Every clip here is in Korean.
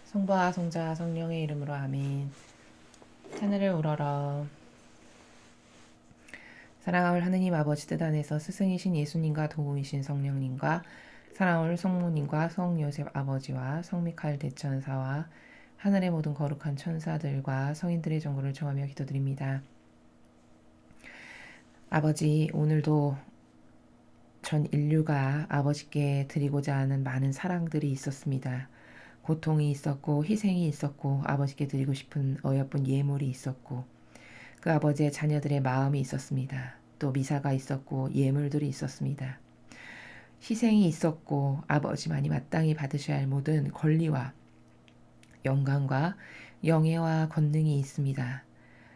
성부와 성자와 성령의 이름으로 아멘. 하늘을 우러러. 사랑하올 하느님 아버지 뜻 안에서 스승이신 예수님과 도우이신 성령님과 사랑하올 성모님과 성요셉 아버지와 성미카엘 대천사와 하늘의 모든 거룩한 천사들과 성인들의 정보를 청하며 기도드립니다. 아버지, 오늘도 전 인류가 아버지께 드리고자 하는 많은 사랑들이 있었습니다. 고통이 있었고 희생이 있었고 아버지께 드리고 싶은 어여쁜 예물이 있었고 그 아버지의 자녀들의 마음이 있었습니다. 또 미사가 있었고 예물들이 있었습니다. 희생이 있었고 아버지만이 마땅히 받으셔야 할 모든 권리와 영광과 영예와 권능이 있습니다.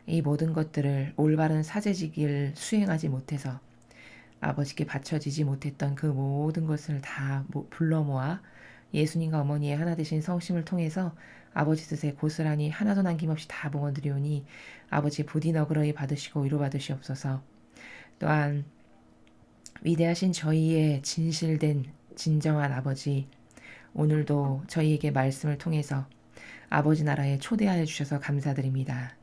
이 모든 것들을 올바른 사제직을 수행하지 못해서 아버지께 바쳐지지 못했던 그 모든 것을 다 불러 모아 예수님과 어머니의 하나 되신 성심을 통해서 아버지 뜻에 고스란히 하나도 남김없이 다 봉헌드리오니 아버지 부디 너그러이 받으시고 위로받으시옵소서. 또한 위대하신 저희의 진실된 진정한 아버지, 오늘도 저희에게 말씀을 통해서 아버지 나라에 초대하여 주셔서 감사드립니다.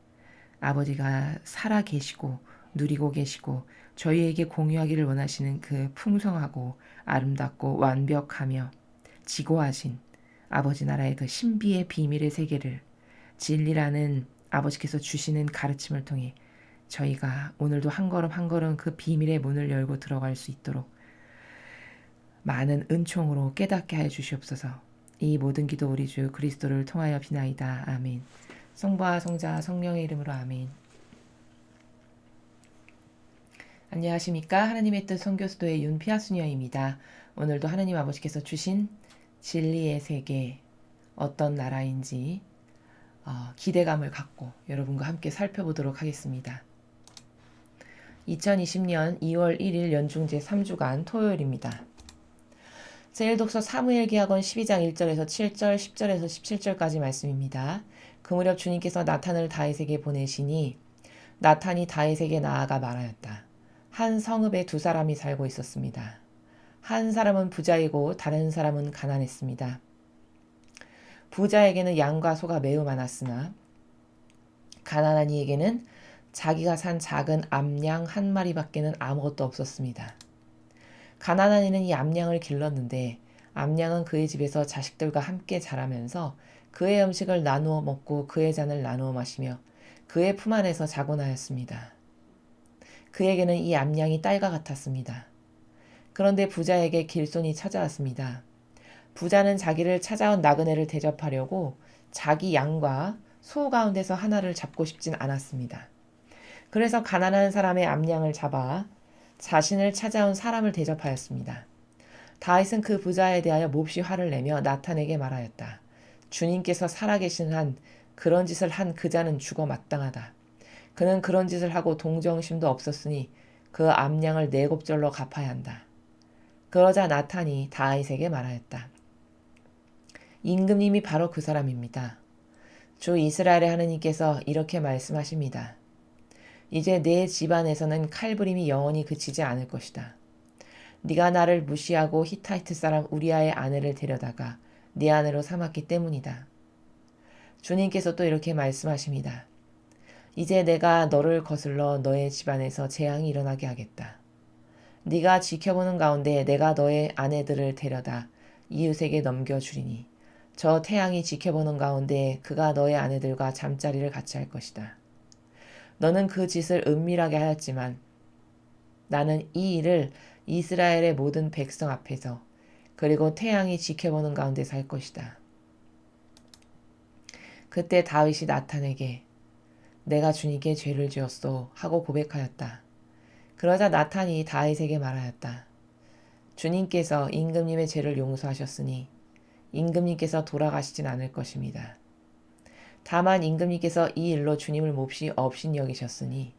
아버지가 살아 계시고 누리고 계시고 저희에게 공유하기를 원하시는 그 풍성하고 아름답고 완벽하며 지고하신 아버지 나라의 그 신비의 비밀의 세계를 진리라는 아버지께서 주시는 가르침을 통해 저희가 오늘도 한 걸음 한 걸음 그 비밀의 문을 열고 들어갈 수 있도록 많은 은총으로 깨닫게 하여 주시옵소서. 이 모든 기도 우리 주 그리스도를 통하여 비나이다. 아멘. 성부와 성자 성령의 이름으로 아멘. 안녕하십니까. 하나님의 뜻 선교수도의 윤피아수녀입니다. 오늘도 하나님 아버지께서 주신 진리의 세계 어떤 나라인지 기대감을 갖고 여러분과 함께 살펴보도록 하겠습니다. 2020년 2월 1일 연중 제3주간 토요일입니다. 제1독서 사무엘기하건 12장 1절에서 7절, 10절에서 17절까지 말씀입니다. 그 무렵 주님께서 나탄을 다윗에게 보내시니 나탄이 다윗에게 나아가 말하였다. 한 성읍에 두 사람이 살고 있었습니다. 한 사람은 부자이고 다른 사람은 가난했습니다. 부자에게는 양과 소가 매우 많았으나 가난한 이에게는 자기가 산 작은 암양 한 마리밖에는 아무것도 없었습니다. 가난한 이는 이 암양을 길렀는데 암양은 그의 집에서 자식들과 함께 자라면서 그의 음식을 나누어 먹고 그의 잔을 나누어 마시며 그의 품 안에서 자곤 하였습니다. 그에게는 이 암양이 딸과 같았습니다. 그런데 부자에게 길손이 찾아왔습니다. 부자는 자기를 찾아온 나그네를 대접하려고 자기 양과 소 가운데서 하나를 잡고 싶진 않았습니다. 그래서 가난한 사람의 암양을 잡아 자신을 찾아온 사람을 대접하였습니다. 다윗은 그 부자에 대하여 몹시 화를 내며 나탄에게 말하였다. 주님께서 살아계신 한 그런 짓을 한 그 자는 죽어 마땅하다. 그는 그런 짓을 하고 동정심도 없었으니 그 암양을 네 곱절로 갚아야 한다. 그러자 나탄이 다윗에게 말하였다. 임금님이 바로 그 사람입니다. 주 이스라엘의 하느님께서 이렇게 말씀하십니다. 이제 내 집안에서는 칼부림이 영원히 그치지 않을 것이다. 네가 나를 무시하고 히타이트 사람 우리아의 아내를 데려다가 네 아내로 삼았기 때문이다. 주님께서 또 이렇게 말씀하십니다. 이제 내가 너를 거슬러 너의 집안에서 재앙이 일어나게 하겠다. 네가 지켜보는 가운데 내가 너의 아내들을 데려다 이웃에게 넘겨주리니 저 태양이 지켜보는 가운데 그가 너의 아내들과 잠자리를 같이 할 것이다. 너는 그 짓을 은밀하게 하였지만 나는 이 일을 이스라엘의 모든 백성 앞에서 그리고 태양이 지켜보는 가운데서 할 것이다. 그때 다윗이 나탄에게 내가 주님께 죄를 지었소 하고 고백하였다. 그러자 나탄이 다윗에게 말하였다. 주님께서 임금님의 죄를 용서하셨으니 임금님께서 돌아가시진 않을 것입니다. 다만 임금님께서 이 일로 주님을 몹시 업신여기셨으니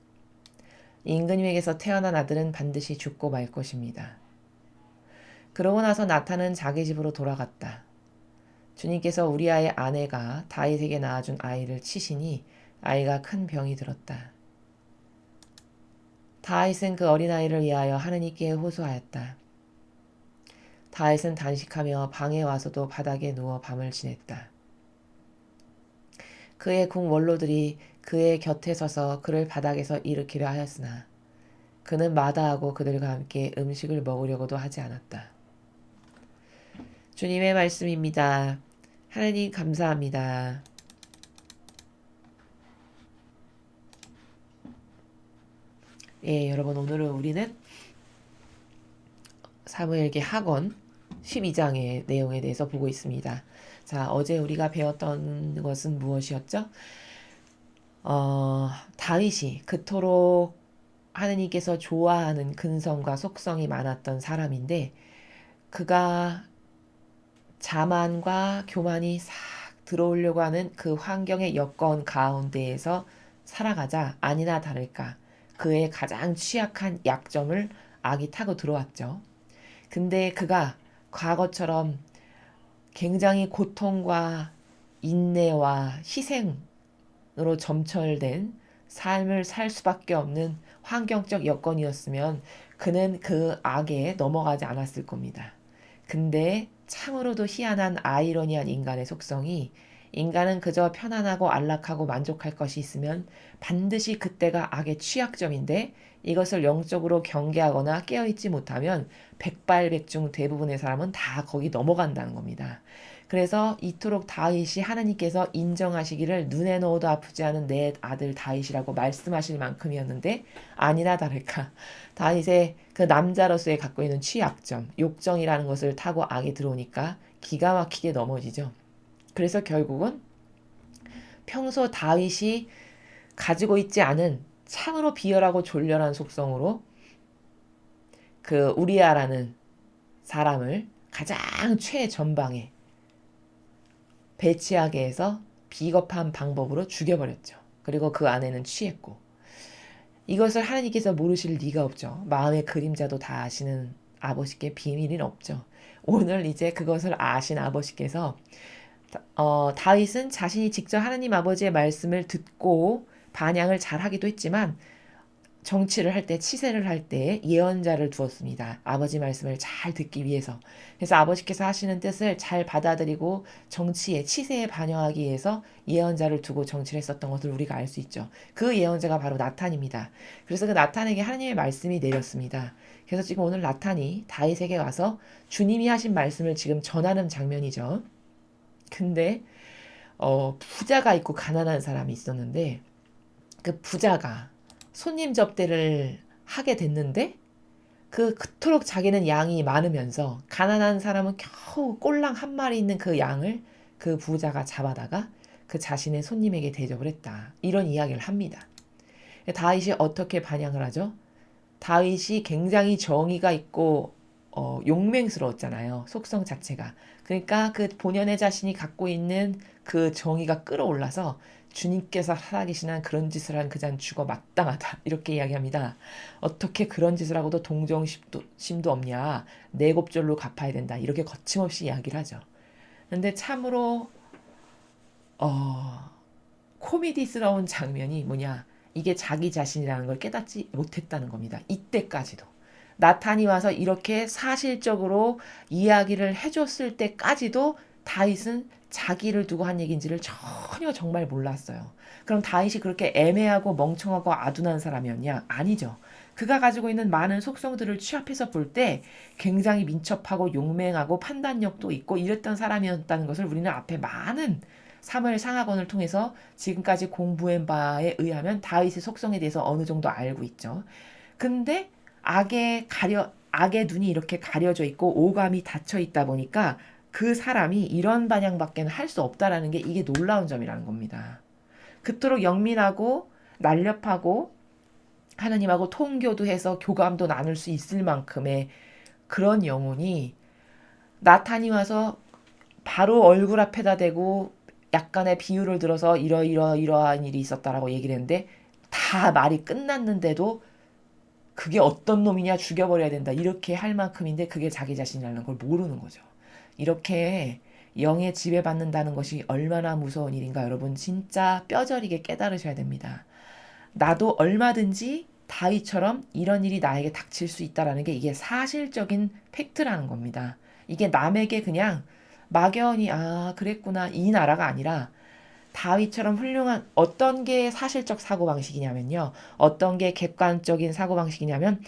임금님에게서 태어난 아들은 반드시 죽고 말 것입니다. 그러고 나서 나탄은 자기 집으로 돌아갔다. 주님께서 우리아의 아내가 다윗에게 낳아준 아이를 치시니 아이가 큰 병이 들었다. 다윗은 그 어린아이를 위하여 하느님께 호소하였다. 다윗은 단식하며 방에 와서도 바닥에 누워 밤을 지냈다. 그의 궁 원로들이 그의 곁에 서서 그를 바닥에서 일으키려 하였으나 그는 마다하고 그들과 함께 음식을 먹으려고도 하지 않았다. 주님의 말씀입니다. 하나님 감사합니다. 예, 여러분 오늘은 우리는 사무엘기 하권 12장의 내용에 대해서 보고 있습니다. 자, 어제 우리가 배웠던 것은 무엇이었죠? 다윗이 그토록 하느님께서 좋아하는 근성과 속성이 많았던 사람인데 그가 자만과 교만이 싹 들어오려고 하는 그 환경의 여건 가운데에서 살아가자 아니나 다를까 그의 가장 취약한 약점을 악이 타고 들어왔죠. 근데 그가 과거처럼 굉장히 고통과 인내와 희생으로 점철된 삶을 살 수밖에 없는 환경적 여건이었으면 그는 그 악에 넘어가지 않았을 겁니다. 근데 참으로도 희한한 아이러니한 인간의 속성이 인간은 그저 편안하고 안락하고 만족할 것이 있으면 반드시 그때가 악의 취약점인데 이것을 영적으로 경계하거나 깨어있지 못하면 백발백중 대부분의 사람은 다 거기 넘어간다는 겁니다. 그래서 이토록 다윗이 하나님께서 인정하시기를 눈에 넣어도 아프지 않은 내 아들 다윗이라고 말씀하실 만큼이었는데 아니나 다를까 다윗의 그 남자로서의 갖고 있는 취약점, 욕정이라는 것을 타고 악에 들어오니까 기가 막히게 넘어지죠. 그래서 결국은 평소 다윗이 가지고 있지 않은 참으로 비열하고 졸렬한 속성으로 그 우리아라는 사람을 가장 최전방에 배치하게 해서 비겁한 방법으로 죽여버렸죠. 그리고 그 아내는 취했고 이것을 하나님께서 모르실 리가 없죠. 마음의 그림자도 다 아시는 아버지께 비밀은 없죠. 오늘 이제 그것을 아신 아버지께서 다윗은 자신이 직접 하나님 아버지의 말씀을 듣고 반향을 잘 하기도 했지만 정치를 할 때, 치세를 할 때 예언자를 두었습니다. 아버지 말씀을 잘 듣기 위해서. 그래서 아버지께서 하시는 뜻을 잘 받아들이고 정치에, 치세에 반영하기 위해서 예언자를 두고 정치를 했었던 것을 우리가 알 수 있죠. 그 예언자가 바로 나탄입니다. 그래서 그 나탄에게 하나님의 말씀이 내렸습니다. 그래서 지금 오늘 나탄이 다윗에게 와서 주님이 하신 말씀을 지금 전하는 장면이죠. 근데 부자가 있고 가난한 사람이 있었는데 그 부자가 손님 접대를 하게 됐는데 그토록 자기는 양이 많으면서 가난한 사람은 겨우 꼴랑 한 마리 있는 그 양을 그 부자가 잡아다가 그 자신의 손님에게 대접을 했다. 이런 이야기를 합니다. 다윗이 어떻게 반향을 하죠? 다윗이 굉장히 정의가 있고 용맹스러웠잖아요. 속성 자체가. 그러니까 그 본연의 자신이 갖고 있는 그 정의가 끌어올라서 주님께서 살아계시는 그런 짓을 한 그자는 죽어 마땅하다. 이렇게 이야기합니다. 어떻게 그런 짓을 하고도 동정심도 없냐. 내 곱절로 갚아야 된다. 이렇게 거침없이 이야기를 하죠. 근데 참으로 코미디스러운 장면이 뭐냐. 이게 자기 자신이라는 걸 깨닫지 못했다는 겁니다. 이때까지도. 나탄이 와서 이렇게 사실적으로 이야기를 해줬을 때까지도 다윗은 자기를 두고 한 얘기인지를 전혀 정말 몰랐어요. 그럼 다윗이 그렇게 애매하고 멍청하고 아둔한 사람이었냐? 아니죠. 그가 가지고 있는 많은 속성들을 취합해서 볼 때 굉장히 민첩하고 용맹하고 판단력도 있고 이랬던 사람이었다는 것을 우리는 앞에 많은 사무엘 상하권을 통해서 지금까지 공부한 바에 의하면 다윗의 속성에 대해서 어느 정도 알고 있죠. 근데 악의 눈이 이렇게 가려져 있고 오감이 닫혀 있다 보니까 그 사람이 이런 반향밖에는 할 수 없다라는 게 이게 놀라운 점이라는 겁니다. 그토록 영민하고 날렵하고 하나님하고 통교도 해서 교감도 나눌 수 있을 만큼의 그런 영혼이 나탄이 와서 바로 얼굴 앞에다 대고 약간의 비유를 들어서 이러한 일이 있었다라고 얘기를 했는데 다 말이 끝났는데도 그게 어떤 놈이냐 죽여버려야 된다 이렇게 할 만큼인데 그게 자기 자신이라는 걸 모르는 거죠. 이렇게 영에 지배받는다는 것이 얼마나 무서운 일인가 여러분 진짜 뼈저리게 깨달으셔야 됩니다. 나도 얼마든지 다윗처럼 이런 일이 나에게 닥칠 수 있다라는 게 이게 사실적인 팩트라는 겁니다. 이게 남에게 그냥 막연히 그랬구나 이 나라가 아니라 다윗처럼 훌륭한 어떤 게 사실적 사고방식이냐면요. 어떤 게 객관적인 사고방식이냐면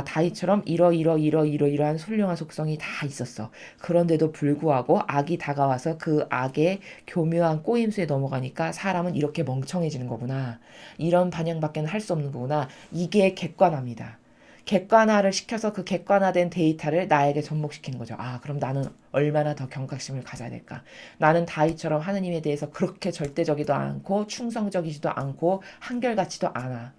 다윗처럼 이러이러한 훌륭한 속성이 다 있었어. 그런데도 불구하고 악이 다가와서 그 악의 교묘한 꼬임수에 넘어가니까 사람은 이렇게 멍청해지는 거구나. 이런 반영밖에는 할 수 없는 거구나. 이게 객관화입니다. 객관화를 시켜서 그 객관화된 데이터를 나에게 접목시키는 거죠. 그럼 나는 얼마나 더 경각심을 가져야 될까? 나는 다윗처럼 하느님에 대해서 그렇게 절대적이도 않고 충성적이지도 않고 한결같지도 않아.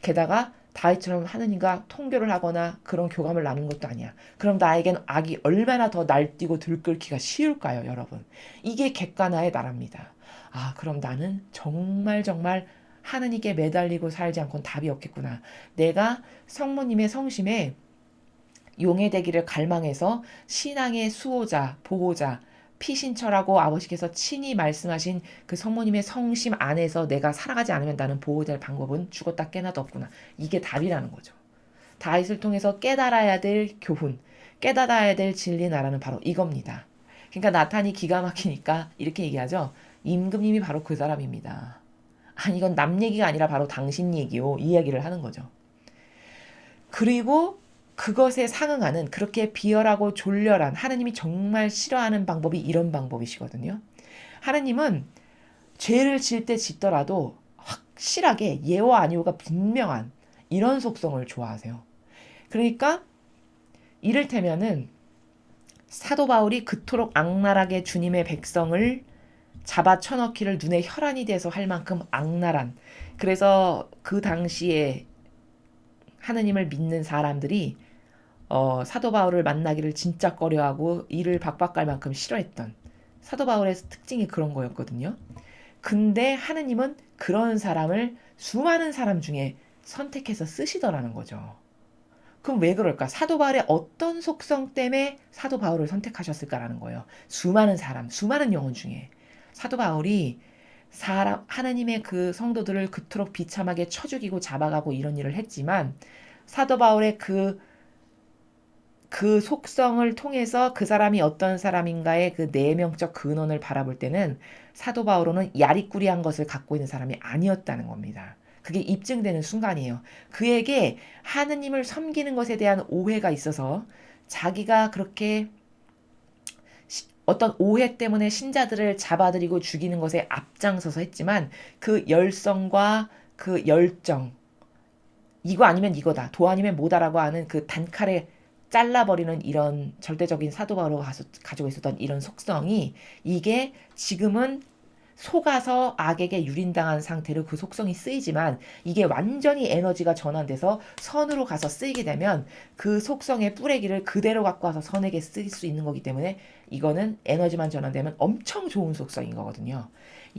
게다가 다윗처럼 하느님과 통교를 하거나 그런 교감을 나눈 것도 아니야. 그럼 나에겐 악이 얼마나 더 날뛰고 들끓기가 쉬울까요, 여러분? 이게 객관화의 나라입니다. 그럼 나는 정말 하느님께 매달리고 살지 않고는 답이 없겠구나. 내가 성모님의 성심에 용해되기를 갈망해서 신앙의 수호자, 보호자, 피신처라고 아버지께서 친히 말씀하신 그 성모님의 성심 안에서 내가 살아가지 않으면 나는 보호될 방법은 죽었다 깨나도 없구나. 이게 답이라는 거죠. 다윗을 통해서 깨달아야 될 교훈, 깨달아야 될 진리 나라는 바로 이겁니다. 그러니까 나탄이 기가 막히니까 이렇게 얘기하죠. 임금님이 바로 그 사람입니다. 이건 남 얘기가 아니라 바로 당신 얘기요. 이 이야기를 하는 거죠. 그리고 그것에 상응하는 그렇게 비열하고 졸렬한 하나님이 정말 싫어하는 방법이 이런 방법이시거든요. 하나님은 죄를 질 때 짓더라도 확실하게 예와 아니오가 분명한 이런 속성을 좋아하세요. 그러니까 이를테면은 사도 바울이 그토록 악랄하게 주님의 백성을 잡아 쳐넣기를 눈에 혈안이 돼서 할 만큼 악랄한, 그래서 그 당시에 하느님을 믿는 사람들이 사도 바울을 만나기를 진짜 꺼려하고 이를 박박갈 만큼 싫어했던 사도 바울의 특징이 그런 거였거든요. 근데 하느님은 그런 사람을 수많은 사람 중에 선택해서 쓰시더라는 거죠. 그럼 왜 그럴까? 사도 바울의 어떤 속성 때문에 사도 바울을 선택하셨을까라는 거예요. 수많은 사람, 수많은 영혼 중에 사도 바울이 하나님의 그 성도들을 그토록 비참하게 쳐 죽이고 잡아가고 이런 일을 했지만 사도 바울의 그 속성을 통해서 그 사람이 어떤 사람인가의 그 내면적 근원을 바라볼 때는 사도 바울은 야리꾸리한 것을 갖고 있는 사람이 아니었다는 겁니다. 그게 입증되는 순간이에요. 그에게 하느님을 섬기는 것에 대한 오해가 있어서 자기가 그렇게 어떤 오해 때문에 신자들을 잡아들이고 죽이는 것에 앞장서서 했지만 그 열성과 그 열정, 이거 아니면 이거다, 도 아니면 뭐다라고 하는 그 단칼에 잘라버리는 이런 절대적인 사도 바울가 가지고 있었던 이런 속성이, 이게 지금은 속아서 악에게 유린당한 상태로 그 속성이 쓰이지만 이게 완전히 에너지가 전환돼서 선으로 가서 쓰이게 되면 그 속성의 뿌레기를 그대로 갖고 와서 선에게 쓰일 수 있는 거기 때문에 이거는 에너지만 전환되면 엄청 좋은 속성인 거거든요.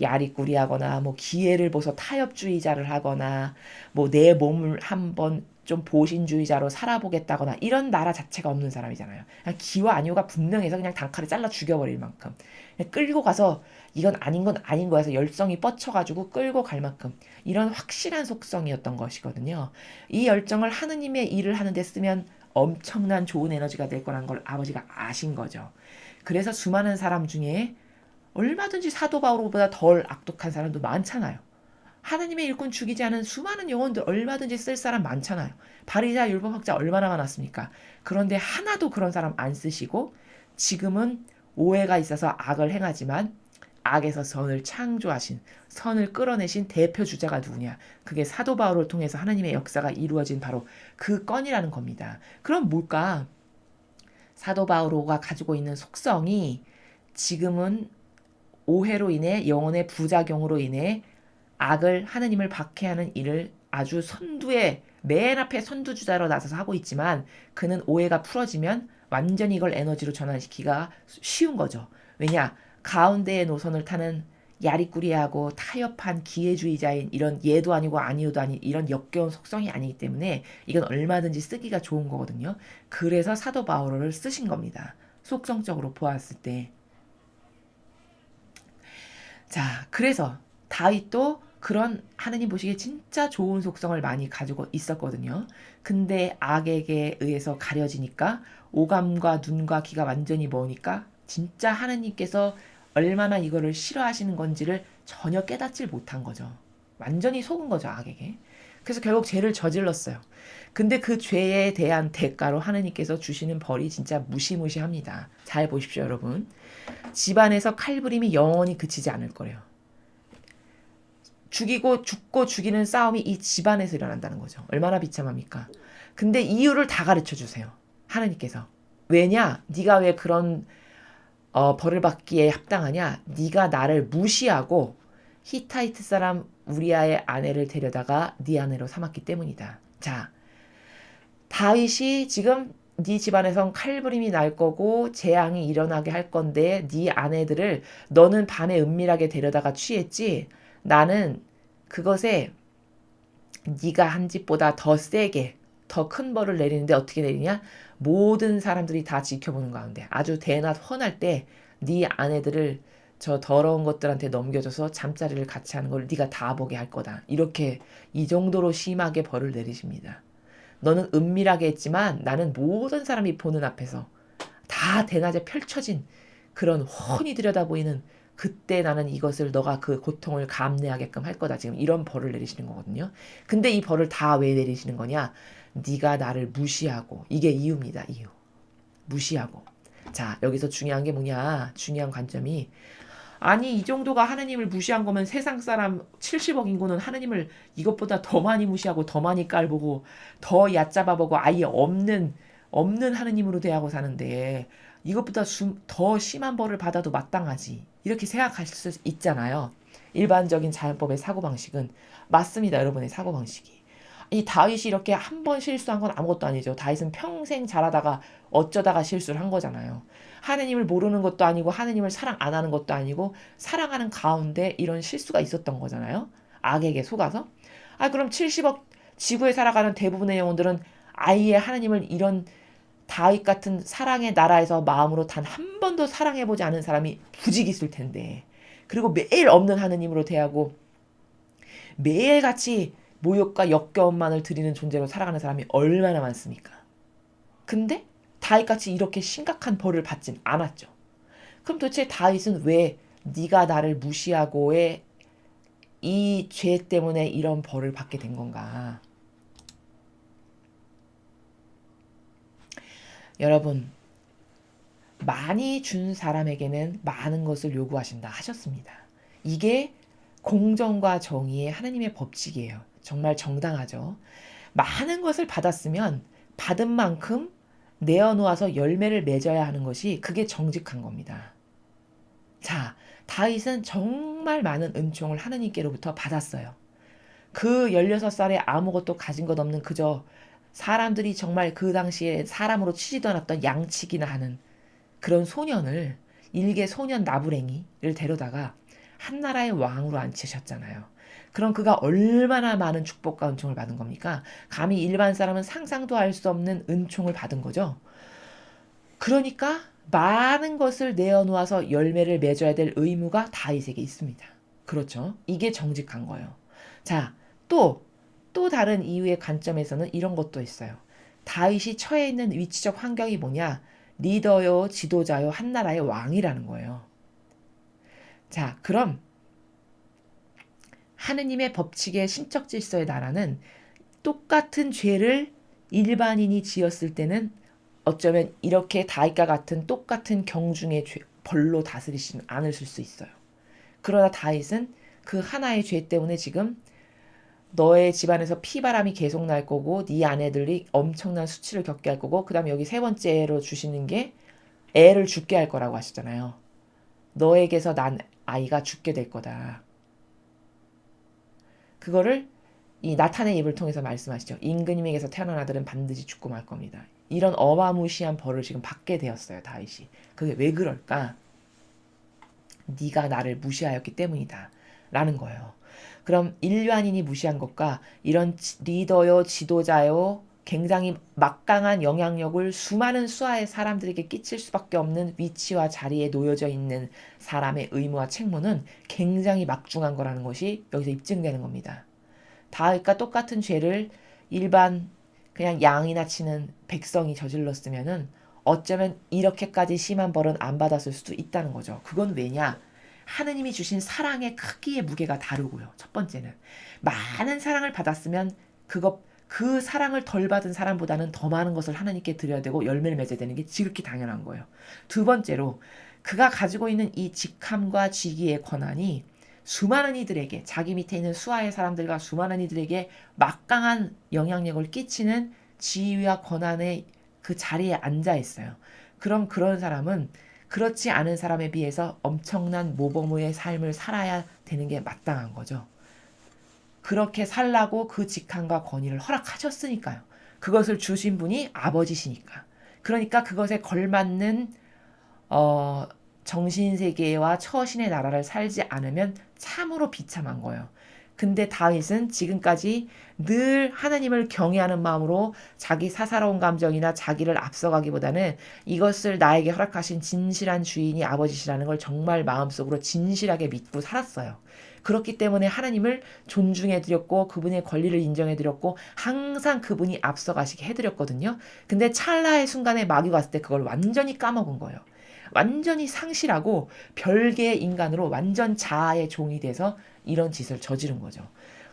야리꾸리하거나 뭐 기회를 보서 타협주의자를 하거나 뭐 내 몸을 한번 좀 보신주의자로 살아보겠다거나 이런 나라 자체가 없는 사람이잖아요. 그냥 기와 아니오가 분명해서 그냥 단칼에 잘라 죽여버릴 만큼 그냥 끌고 가서 이건 아닌 건 아닌 거여서 열성이 뻗쳐가지고 끌고 갈 만큼 이런 확실한 속성이었던 것이거든요. 이 열정을 하느님의 일을 하는데 쓰면 엄청난 좋은 에너지가 될 거라는 걸 아버지가 아신 거죠. 그래서 수많은 사람 중에 얼마든지 사도 바울보다 덜 악독한 사람도 많잖아요. 하나님의 일꾼 죽이지 않은 수많은 영혼들 얼마든지 쓸 사람 많잖아요. 바리새야 율법학자 얼마나 많았습니까? 그런데 하나도 그런 사람 안 쓰시고 지금은 오해가 있어서 악을 행하지만 악에서 선을 창조하신, 선을 끌어내신 대표 주자가 누구냐? 그게 사도 바울을 통해서 하나님의 역사가 이루어진 바로 그 건이라는 겁니다. 그럼 뭘까? 사도 바울가 가지고 있는 속성이 지금은 오해로 인해 영혼의 부작용으로 인해 악을 하느님을 박해하는 일을 아주 선두에 맨 앞에 선두주자로 나서서 하고 있지만 그는 오해가 풀어지면 완전히 이걸 에너지로 전환시키기가 쉬운 거죠. 왜냐? 가운데의 노선을 타는 야리꾸리하고 타협한 기회주의자인 이런 얘도 아니고 아니오도 아닌 이런 역겨운 속성이 아니기 때문에 이건 얼마든지 쓰기가 좋은 거거든요. 그래서 사도 바울을 쓰신 겁니다. 속성적으로 보았을 때. 자, 그래서 다윗도 그런 하느님 보시기에 진짜 좋은 속성을 많이 가지고 있었거든요. 근데 악에게 의해서 가려지니까 오감과 눈과 귀가 완전히 머니까 진짜 하느님께서 얼마나 이거를 싫어하시는 건지를 전혀 깨닫질 못한 거죠. 완전히 속은 거죠, 악에게. 그래서 결국 죄를 저질렀어요. 근데 그 죄에 대한 대가로 하느님께서 주시는 벌이 진짜 무시무시합니다. 잘 보십시오, 여러분. 집안에서 칼부림이 영원히 그치지 않을 거래요. 죽고 죽이는 싸움이 이 집안에서 일어난다는 거죠. 얼마나 비참합니까? 근데 이유를 다 가르쳐 주세요. 하느님께서. 왜냐? 네가 왜 그런 벌을 받기에 합당하냐? 네가 나를 무시하고 히타이트 사람 우리아의 아내를 데려다가 네 아내로 삼았기 때문이다. 자, 다윗이 지금 네 집안에선 칼부림이 날 거고 재앙이 일어나게 할 건데 네 아내들을 너는 밤에 은밀하게 데려다가 취했지. 나는 그것에 네가 한 짓보다 더 세게 더 큰 벌을 내리는데 어떻게 내리냐? 모든 사람들이 다 지켜보는 가운데 아주 대낮 헌할 때 네 아내들을 저 더러운 것들한테 넘겨줘서 잠자리를 같이 하는 걸 네가 다 보게 할 거다. 이렇게 이 정도로 심하게 벌을 내리십니다. 너는 은밀하게 했지만 나는 모든 사람이 보는 앞에서 다 대낮에 펼쳐진 그런 훤히 들여다보이는 그때 나는 이것을 너가 그 고통을 감내하게끔 할 거다. 지금 이런 벌을 내리시는 거거든요. 근데 이 벌을 다 왜 내리시는 거냐? 네가 나를 무시하고 이게 이유입니다. 이유. 무시하고. 자, 여기서 중요한 게 뭐냐? 중요한 관점이 아니 이 정도가 하느님을 무시한 거면 세상 사람 70억 인구는 하느님을 이것보다 더 많이 무시하고 더 많이 깔보고 더 얕잡아보고 아예 없는 하느님으로 대하고 사는데 이것보다 더 심한 벌을 받아도 마땅하지 이렇게 생각할 수 있잖아요. 일반적인 자연법의 사고방식은 맞습니다. 여러분의 사고방식이. 이 다윗이 이렇게 한 번 실수한 건 아무것도 아니죠. 다윗은 평생 잘하다가 어쩌다가 실수를 한 거잖아요. 하느님을 모르는 것도 아니고 하느님을 사랑 안 하는 것도 아니고 사랑하는 가운데 이런 실수가 있었던 거잖아요. 악에게 속아서. 아 그럼 70억 지구에 살아가는 대부분의 영혼들은 아예 하느님을 이런 다윗 같은 사랑의 나라에서 마음으로 단 한 번도 사랑해보지 않은 사람이 부직 있을 텐데 그리고 매일 없는 하느님으로 대하고 매일같이 모욕과 역겨움만을 드리는 존재로 살아가는 사람이 얼마나 많습니까? 근데 다윗같이 이렇게 심각한 벌을 받진 않았죠. 그럼 도대체 다윗은 왜 네가 나를 무시하고의 이 죄 때문에 이런 벌을 받게 된 건가? 여러분, 많이 준 사람에게는 많은 것을 요구하신다 하셨습니다. 이게 공정과 정의의 하나님의 법칙이에요. 정말 정당하죠. 많은 것을 받았으면 받은 만큼 내어놓아서 열매를 맺어야 하는 것이 그게 정직한 겁니다. 자, 다윗은 정말 많은 은총을 하느님께로부터 받았어요. 그 16살에 아무것도 가진 것 없는 그저 사람들이 정말 그 당시에 사람으로 치지도 않았던 양치기나 하는 그런 소년을 일개 소년 나부랭이를 데려다가 한 나라의 왕으로 앉히셨잖아요. 그럼 그가 얼마나 많은 축복과 은총을 받은 겁니까? 감히 일반 사람은 상상도 할 수 없는 은총을 받은 거죠. 그러니까 많은 것을 내어놓아서 열매를 맺어야 될 의무가 다윗에게 있습니다. 그렇죠. 이게 정직한 거예요. 자, 또 다른 이유의 관점에서는 이런 것도 있어요. 다윗이 처해 있는 위치적 환경이 뭐냐? 리더요, 지도자요, 한 나라의 왕이라는 거예요. 자, 그럼 하느님의 법칙의 신적 질서의 나라는 똑같은 죄를 일반인이 지었을 때는 어쩌면 이렇게 다윗과 같은 똑같은 경중의 벌로 다스리지는 않으실 수 있어요. 그러나 다윗은 그 하나의 죄 때문에 지금 너의 집안에서 피바람이 계속 날 거고 네 아내들이 엄청난 수치를 겪게 할 거고 그 다음에 여기 세 번째로 주시는 게 애를 죽게 할 거라고 하시잖아요. 너에게서 난 아이가 죽게 될 거다. 그거를 이 나탄의 입을 통해서 말씀하시죠. 임금님에게서 태어난 아들은 반드시 죽고 말 겁니다. 이런 어마무시한 벌을 지금 받게 되었어요. 다윗이. 그게 왜 그럴까? 네가 나를 무시하였기 때문이다. 라는 거예요. 그럼 일반인이 무시한 것과 이런 리더요, 지도자요, 굉장히 막강한 영향력을 수많은 수하의 사람들에게 끼칠 수밖에 없는 위치와 자리에 놓여져 있는 사람의 의무와 책무는 굉장히 막중한 거라는 것이 여기서 입증되는 겁니다. 다윗과 똑같은 죄를 일반 그냥 양이나 치는 백성이 저질렀으면은 어쩌면 이렇게까지 심한 벌은 안 받았을 수도 있다는 거죠. 그건 왜냐? 하느님이 주신 사랑의 크기의 무게가 다르고요. 첫 번째는 많은 사랑을 받았으면 그 사랑을 덜 받은 사람보다는 더 많은 것을 하나님께 드려야 되고 열매를 맺어야 되는 게 지극히 당연한 거예요. 두 번째로 그가 가지고 있는 이 직함과 직위의 권한이 수많은 이들에게, 자기 밑에 있는 수하의 사람들과 수많은 이들에게 막강한 영향력을 끼치는 지위와 권한의 그 자리에 앉아 있어요. 그럼 그런 사람은 그렇지 않은 사람에 비해서 엄청난 모범의 삶을 살아야 되는 게 마땅한 거죠. 그렇게 살라고 그 직함과 권위를 허락하셨으니까요. 그것을 주신 분이 아버지시니까. 그러니까 그것에 걸맞는 정신세계와 처신의 나라를 살지 않으면 참으로 비참한 거예요. 근데 다윗은 지금까지 늘 하나님을 경외하는 마음으로 자기 사사로운 감정이나 자기를 앞서가기보다는 이것을 나에게 허락하신 진실한 주인이 아버지시라는 걸 정말 마음속으로 진실하게 믿고 살았어요. 그렇기 때문에 하나님을 존중해드렸고 그분의 권리를 인정해드렸고 항상 그분이 앞서가시게 해드렸거든요. 근데 찰나의 순간에 마귀가 왔을 때 그걸 완전히 까먹은 거예요. 완전히 상실하고 별개의 인간으로 완전 자아의 종이 돼서 이런 짓을 저지른 거죠.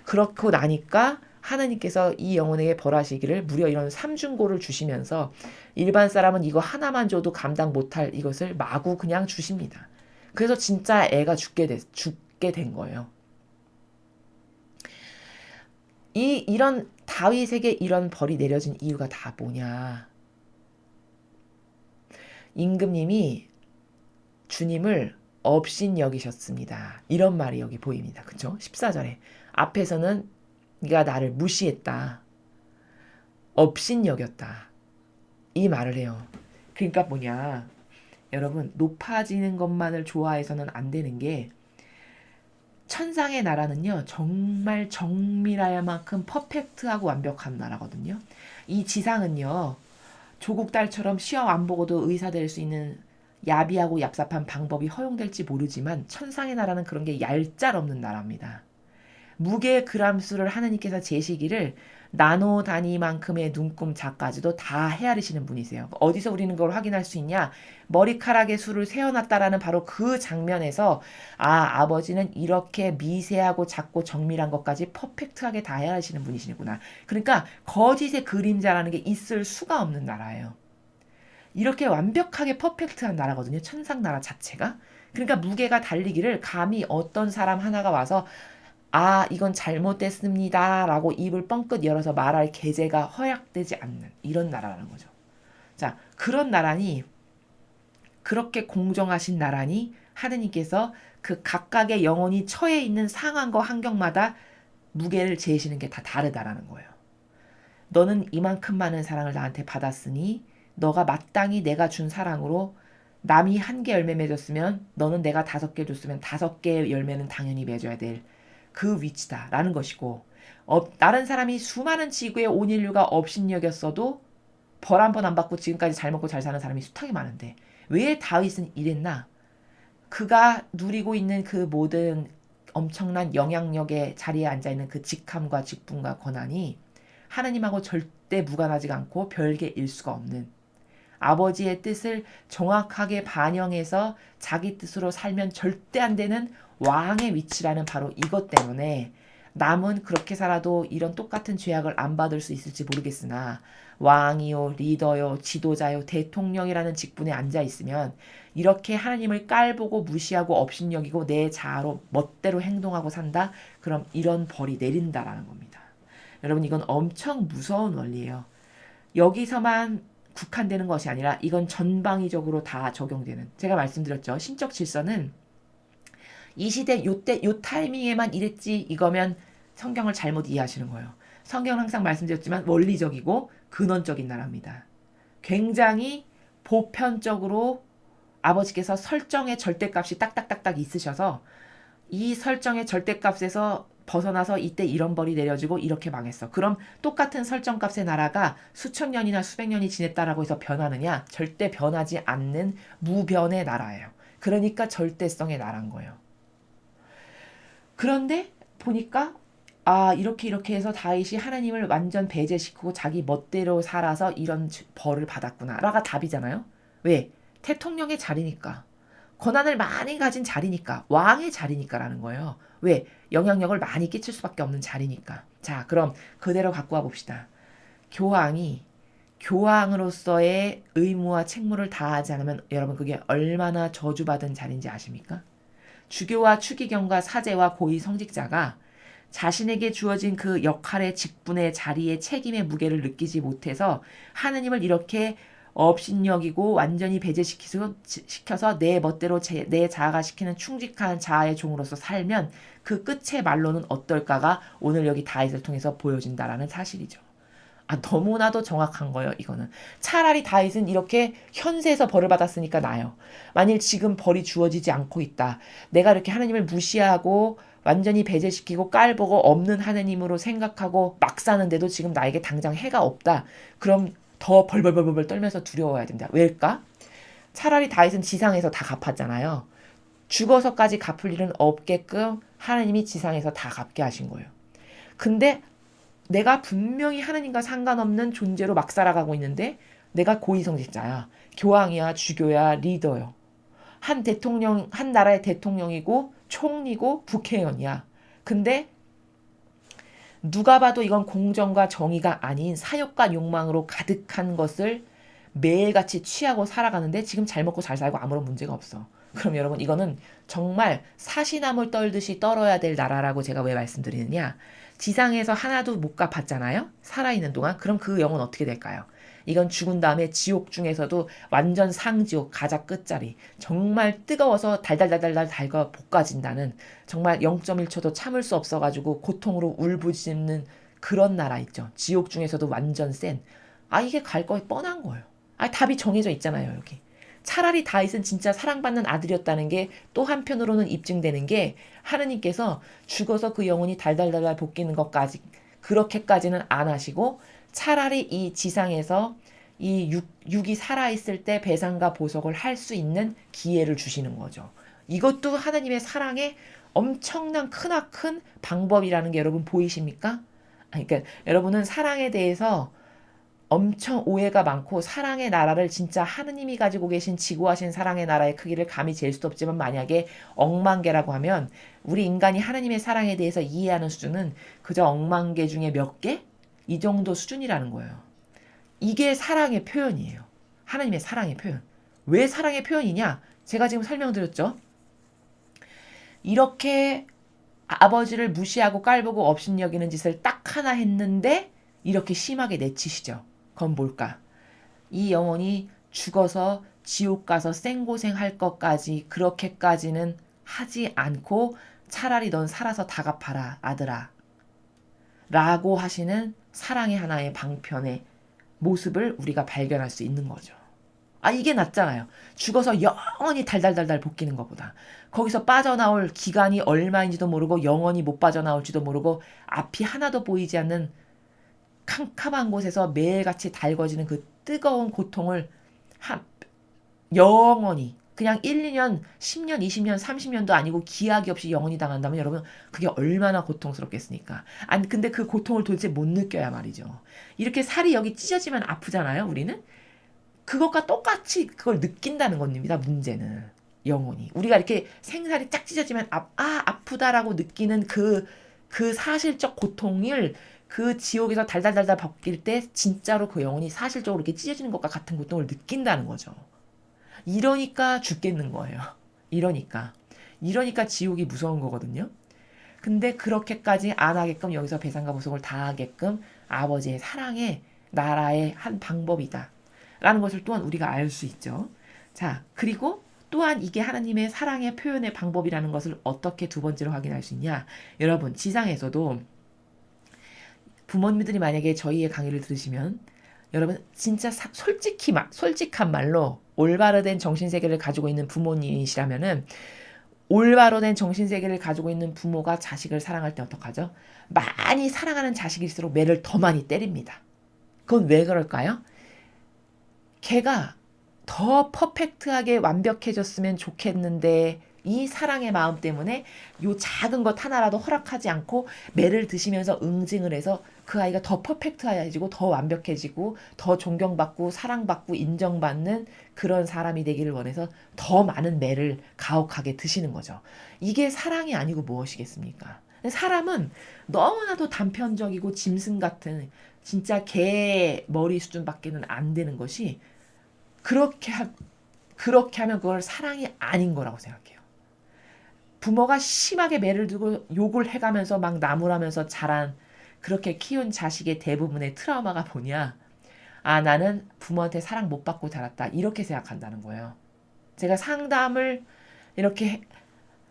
그렇고 나니까 하나님께서 이 영혼에게 벌하시기를 무려 이런 삼중고를 주시면서 일반 사람은 이거 하나만 줘도 감당 못할 이것을 마구 그냥 주십니다. 그래서 진짜 애가 죽게 된 거예요. 이런 다윗에게 이런 벌이 내려진 이유가 다 뭐냐? 임금님이 주님을 업신여기셨습니다. 이런 말이 여기 보입니다. 그쵸? 14절에 앞에서는 네가 나를 무시했다. 업신여겼다. 이 말을 해요. 그러니까 뭐냐? 여러분 높아지는 것만을 좋아해서는 안 되는 게 천상의 나라는요. 정말 정밀할 만큼 퍼펙트하고 완벽한 나라거든요. 이 지상은요. 조국 딸처럼 시험 안 보고도 의사 될 수 있는 야비하고 얍삽한 방법이 허용될지 모르지만 천상의 나라는 그런 게 얄짤없는 나라입니다. 무게 그람수를 하느님께서 재시기를 나노 단위만큼의 눈금자까지도 다 헤아리시는 분이세요. 어디서 우리는 그걸 확인할 수 있냐? 머리카락의 수를 세어놨다라는 바로 그 장면에서 아버지는 이렇게 미세하고 작고 정밀한 것까지 퍼펙트하게 다 헤아리시는 분이시구나. 그러니까 거짓의 그림자라는 게 있을 수가 없는 나라예요. 이렇게 완벽하게 퍼펙트한 나라거든요. 천상 나라 자체가. 그러니까 무게가 달리기를 감히 어떤 사람 하나가 와서 이건 잘못됐습니다. 라고 입을 뻥끗 열어서 말할 계제가 허락되지 않는 이런 나라라는 거죠. 자, 그런 나라니, 그렇게 공정하신 나라니 하느님께서 그 각각의 영혼이 처해 있는 상황과 환경마다 무게를 재시는 게 다 다르다라는 거예요. 너는 이만큼 많은 사랑을 나한테 받았으니 너가 마땅히 내가 준 사랑으로 남이 1개 열매 맺었으면 너는 내가 5개 줬으면 5개의 열매는 당연히 맺어야 될 그 위치다라는 것이고 다른 사람이 수많은 지구의 온 인류가 업신여겼어도 벌 한 번 안 받고 지금까지 잘 먹고 잘 사는 사람이 숱하게 많은데 왜 다윗은 이랬나? 그가 누리고 있는 그 모든 엄청난 영향력의 자리에 앉아있는 그 직함과 직분과 권한이 하나님하고 절대 무관하지가 않고 별개일 수가 없는 아버지의 뜻을 정확하게 반영해서 자기 뜻으로 살면 절대 안 되는 왕의 위치라는 바로 이것 때문에 남은 그렇게 살아도 이런 똑같은 죄악을 안 받을 수 있을지 모르겠으나 왕이요, 리더요, 지도자요, 대통령이라는 직분에 앉아 있으면 이렇게 하나님을 깔보고 무시하고 업신여기고 내 자아로 멋대로 행동하고 산다? 그럼 이런 벌이 내린다라는 겁니다. 여러분 이건 엄청 무서운 원리예요. 여기서만 국한되는 것이 아니라 이건 전방위적으로 다 적용되는. 제가 말씀드렸죠. 신적 질서는 이 시대 요때 요 타이밍에만 이랬지 이거면 성경을 잘못 이해하시는 거예요. 성경은 항상 말씀드렸지만 원리적이고 근원적인 나라입니다. 굉장히 보편적으로 아버지께서 설정의 절대값이 딱딱딱딱 있으셔서 이 설정의 절대값에서 벗어나서 이때 이런 벌이 내려지고 이렇게 망했어. 그럼 똑같은 설정값의 나라가 수천 년이나 수백 년이 지냈다라고 해서 변하느냐? 절대 변하지 않는 무변의 나라예요. 그러니까 절대성의 나라인 거예요. 그런데 보니까 이렇게 해서 다윗이 하나님을 완전 배제시키고 자기 멋대로 살아서 이런 벌을 받았구나. 라가 답이잖아요. 왜? 대통령의 자리니까. 권한을 많이 가진 자리니까. 왕의 자리니까라는 거예요. 왜? 영향력을 많이 끼칠 수밖에 없는 자리니까. 자, 그럼 그대로 갖고 와 봅시다. 교황이 교황으로서의 의무와 책무를 다하지 않으면 여러분 그게 얼마나 저주받은 자리인지 아십니까? 주교와 추기경과 사제와 고위 성직자가 자신에게 주어진 그 역할의 직분의 자리의 책임의 무게를 느끼지 못해서 하느님을 이렇게 업신여기고 완전히 배제시켜서 내 멋대로 내 자아가 시키는 충직한 자아의 종으로서 살면 그 끝의 말로는 어떨까가 오늘 여기 다윗을 통해서 보여진다라는 사실이죠. 너무나도 정확한 거예요, 이거는. 차라리 다윗은 이렇게 현세에서 벌을 받았으니까 나아요. 만일 지금 벌이 주어지지 않고 있다. 내가 이렇게 하나님을 무시하고 완전히 배제시키고 깔보고 없는 하나님으로 생각하고 막 사는데도 지금 나에게 당장 해가 없다. 그럼 더 벌벌벌벌 떨면서 두려워야 된다. 왜일까? 차라리 다윗은 지상에서 다 갚았잖아요. 죽어서까지 갚을 일은 없게끔 하나님이 지상에서 다 갚게 하신 거예요. 근데 내가 분명히 하느님과 상관없는 존재로 막 살아가고 있는데 내가 고위성직자야. 교황이야, 주교야, 리더요. 한 나라의 대통령이고 총리고 국회의원이야. 근데 누가 봐도 이건 공정과 정의가 아닌 사욕과 욕망으로 가득한 것을 매일같이 취하고 살아가는데 지금 잘 먹고 잘 살고 아무런 문제가 없어. 그럼 여러분 이거는 정말 사시나물 떨듯이 떨어야 될 나라라고 제가 왜 말씀드리느냐. 지상에서 하나도 못 갚았잖아요. 살아있는 동안. 그럼 그 영혼 어떻게 될까요? 이건 죽은 다음에 지옥 중에서도 완전 상지옥 가장 끝자리. 정말 뜨거워서 달달달달달 달가 볶아진다는 정말 0.1초도 참을 수 없어가지고 고통으로 울부짖는 그런 나라 있죠. 지옥 중에서도 완전 센. 이게 갈 거 뻔한 거예요. 답이 정해져 있잖아요, 여기. 차라리 다윗은 진짜 사랑받는 아들이었다는 게 또 한편으로는 입증되는 게 하느님께서 죽어서 그 영혼이 달달달달 볶이는 것까지 그렇게까지는 안 하시고 차라리 이 지상에서 이 육이 살아있을 때 배상과 보석을 할 수 있는 기회를 주시는 거죠. 이것도 하나님의 사랑의 엄청난 크나큰 방법이라는 게 여러분 보이십니까? 그러니까 여러분은 사랑에 대해서 엄청 오해가 많고 사랑의 나라를 진짜 하느님이 가지고 계신 지고하신 사랑의 나라의 크기를 감히 잴 수도 없지만 만약에 억만 개라고 하면 우리 인간이 하느님의 사랑에 대해서 이해하는 수준은 그저 억만 개 중에 몇 개? 이 정도 수준이라는 거예요. 이게 사랑의 표현이에요. 하나님의 사랑의 표현. 왜 사랑의 표현이냐? 제가 지금 설명드렸죠. 이렇게 아버지를 무시하고 깔보고 업신여기는 짓을 딱 하나 했는데 이렇게 심하게 내치시죠. 그건 뭘까? 이 영혼이 죽어서 지옥 가서 생고생할 것까지 그렇게까지는 하지 않고 차라리 넌 살아서 다 갚아라 아들아 라고 하시는 사랑의 하나의 방편의 모습을 우리가 발견할 수 있는 거죠. 이게 낫잖아요. 죽어서 영원히 달달달달 볶이는 것보다. 거기서 빠져나올 기간이 얼마인지도 모르고 영원히 못 빠져나올지도 모르고 앞이 하나도 보이지 않는 캄캄한 곳에서 매일같이 달궈지는 그 뜨거운 고통을 영원히 그냥 1, 2년, 10년, 20년, 30년도 아니고 기약이 없이 영원히 당한다면 여러분 그게 얼마나 고통스럽겠습니까? 근데 그 고통을 도대체 못 느껴야 말이죠. 이렇게 살이 여기 찢어지면 아프잖아요, 우리는? 그것과 똑같이 그걸 느낀다는 겁니다, 문제는. 영혼이. 우리가 이렇게 생살이 쫙 찢어지면 아프다라고 느끼는 그 사실적 고통을 그 지옥에서 달달달달 벗길 때 진짜로 그 영혼이 사실적으로 이렇게 찢어지는 것과 같은 고통을 느낀다는 거죠. 이러니까 죽겠는 거예요. 이러니까 지옥이 무서운 거거든요. 근데 그렇게까지 안 하게끔 여기서 배상과 보석을 다 하게끔 아버지의 사랑의 나라의 한 방법이다. 라는 것을 또한 우리가 알 수 있죠. 자, 그리고 또한 이게 하나님의 사랑의 표현의 방법이라는 것을 어떻게 두 번째로 확인할 수 있냐. 여러분, 지상에서도 부모님들이 만약에 저희의 강의를 들으시면 여러분 진짜 솔직한 말로 올바로 된 정신세계를 가지고 있는 부모님이시라면은 올바로 된 정신세계를 가지고 있는 부모가 자식을 사랑할 때 어떡하죠? 많이 사랑하는 자식일수록 매를 더 많이 때립니다. 그건 왜 그럴까요? 걔가 더 퍼펙트하게 완벽해졌으면 좋겠는데 이 사랑의 마음 때문에 요 작은 것 하나라도 허락하지 않고 매를 드시면서 응징을 해서 그 아이가 더 퍼펙트해지고 더 완벽해지고 더 존경받고 사랑받고 인정받는 그런 사람이 되기를 원해서 더 많은 매를 가혹하게 드시는 거죠. 이게 사랑이 아니고 무엇이겠습니까? 사람은 너무나도 단편적이고 짐승 같은 진짜 개 머리 수준밖에는 안 되는 것이 그렇게 그렇게 하면 그걸 사랑이 아닌 거라고 생각해요. 부모가 심하게 매를 두고 욕을 해가면서 막 나무라면서 자란 그렇게 키운 자식의 대부분의 트라우마가 뭐냐? 아, 나는 부모한테 사랑 못 받고 자랐다. 이렇게 생각한다는 거예요. 제가 상담을 이렇게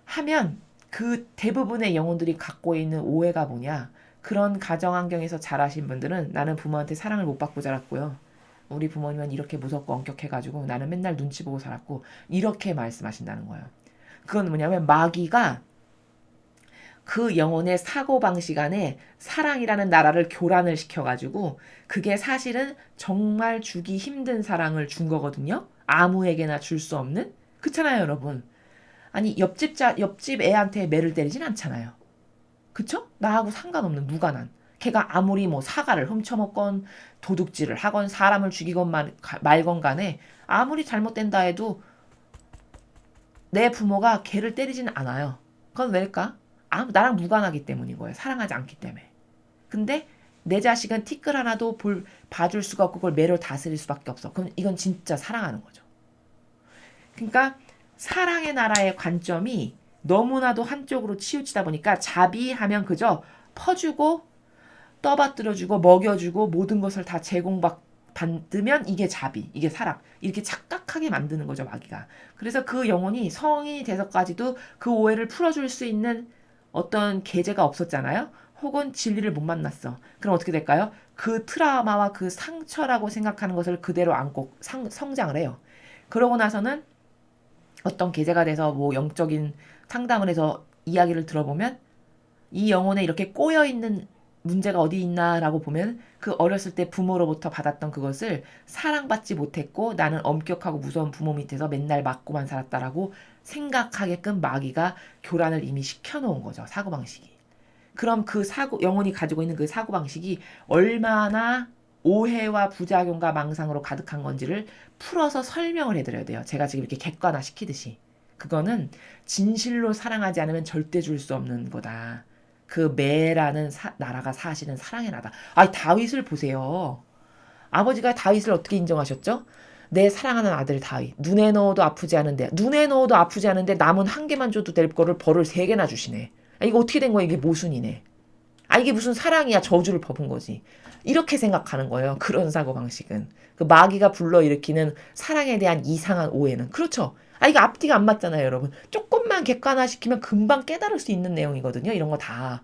하면 그 대부분의 영혼들이 갖고 있는 오해가 뭐냐? 그런 가정 환경에서 자라신 분들은 나는 부모한테 사랑을 못 받고 자랐고요. 우리 부모님은 이렇게 무섭고 엄격해가지고 나는 맨날 눈치 보고 살았고 이렇게 말씀하신다는 거예요. 그건 뭐냐면 마귀가 그 영혼의 사고방식 안에 사랑이라는 나라를 교란을 시켜가지고 그게 사실은 정말 주기 힘든 사랑을 준 거거든요. 아무에게나 줄 수 없는. 그렇잖아요, 여러분. 아니 옆집 애한테 매를 때리진 않잖아요. 그쵸? 나하고 상관없는 무관한. 걔가 아무리 뭐 사과를 훔쳐먹건 도둑질을 하건 사람을 죽이건 말건 간에 아무리 잘못된다 해도 내 부모가 걔를 때리진 않아요. 그건 왜일까? 나랑 무관하기 때문인 거예요. 사랑하지 않기 때문에. 근데 내 자식은 티끌 하나도 봐줄 수가 없고 그걸 매로 다스릴 수밖에 없어. 그럼 이건 진짜 사랑하는 거죠. 그러니까 사랑의 나라의 관점이 너무나도 한쪽으로 치우치다 보니까 자비하면 그저 퍼주고 떠받들어주고 먹여주고 모든 것을 다 제공받으면 이게 자비, 이게 사랑. 이렇게 착각하게 만드는 거죠, 마귀가. 그래서 그 영혼이 성인이 돼서까지도 그 오해를 풀어줄 수 있는 어떤 계제가 없었잖아요. 혹은 진리를 못 만났어. 그럼 어떻게 될까요? 그 트라우마와 그 상처라고 생각하는 것을 그대로 안고 성장을 해요. 그러고 나서는 어떤 계제가 돼서 뭐 영적인 상담을 해서 이야기를 들어보면 이 영혼에 이렇게 꼬여있는 문제가 어디 있나라고 보면 그 어렸을 때 부모로부터 받았던 그것을 사랑받지 못했고 나는 엄격하고 무서운 부모 밑에서 맨날 맞고만 살았다라고 생각하게끔 마귀가 교란을 이미 시켜놓은 거죠. 사고방식이. 그럼 그 영혼이 가지고 있는 그 사고방식이 얼마나 오해와 부작용과 망상으로 가득한 건지를 풀어서 설명을 해드려야 돼요. 제가 지금 이렇게 객관화 시키듯이. 그거는 진실로 사랑하지 않으면 절대 줄 수 없는 거다. 그 매라는 나라가 사실은 사랑의 나라다. 다윗을 보세요. 아버지가 다윗을 어떻게 인정하셨죠? 내 사랑하는 아들 다윗. 눈에 넣어도 아프지 않은데 남은 한 개만 줘도 될 거를 벌을 3개나 주시네. 이거 어떻게 된 거야? 이게 모순이네. 이게 무슨 사랑이야. 저주를 퍼본 거지. 이렇게 생각하는 거예요. 그런 사고방식은. 그 마귀가 불러일으키는 사랑에 대한 이상한 오해는. 그렇죠. 이거 앞뒤가 안 맞잖아요, 여러분. 조금만 객관화시키면 금방 깨달을 수 있는 내용이거든요. 이런 거 다.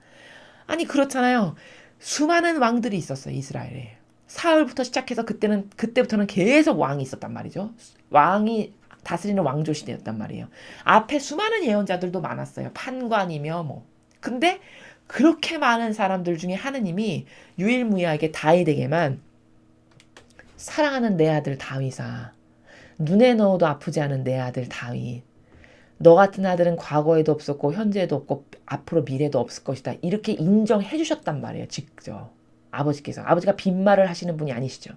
그렇잖아요. 수많은 왕들이 있었어요, 이스라엘에. 사울부터 시작해서 그때부터는 계속 왕이 있었단 말이죠. 왕이 다스리는 왕조 시대였단 말이에요. 앞에 수많은 예언자들도 많았어요. 판관이며 뭐. 근데 그렇게 많은 사람들 중에 하느님이 유일무이하게 다윗에게만 사랑하는 내 아들 다윗아, 눈에 넣어도 아프지 않은 내 아들 다윗, 너 같은 아들은 과거에도 없었고 현재에도 없고 앞으로 미래도 없을 것이다. 이렇게 인정해 주셨단 말이에요. 직접 아버지께서. 아버지가 빈말을 하시는 분이 아니시죠.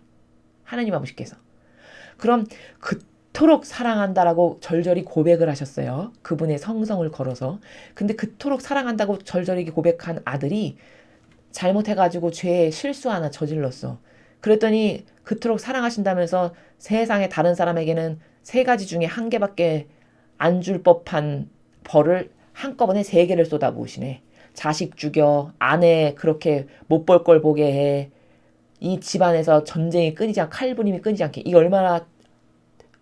하나님 아버지께서. 그럼 그토록 사랑한다라고 절절히 고백을 하셨어요. 그분의 성성을 걸어서. 근데 그토록 사랑한다고 절절히 고백한 아들이 잘못해가지고 죄에 실수 하나 저질렀어. 그랬더니 그토록 사랑하신다면서 세상에 다른 사람에게는 3가지 중에 1개밖에 안 줄 법한 벌을 한꺼번에 3개를 쏟아부으시네. 자식 죽여, 아내 그렇게 못 볼 걸 보게 해. 이 집안에서 전쟁이 끊이지 않게, 칼부림이 끊이지 않게. 이게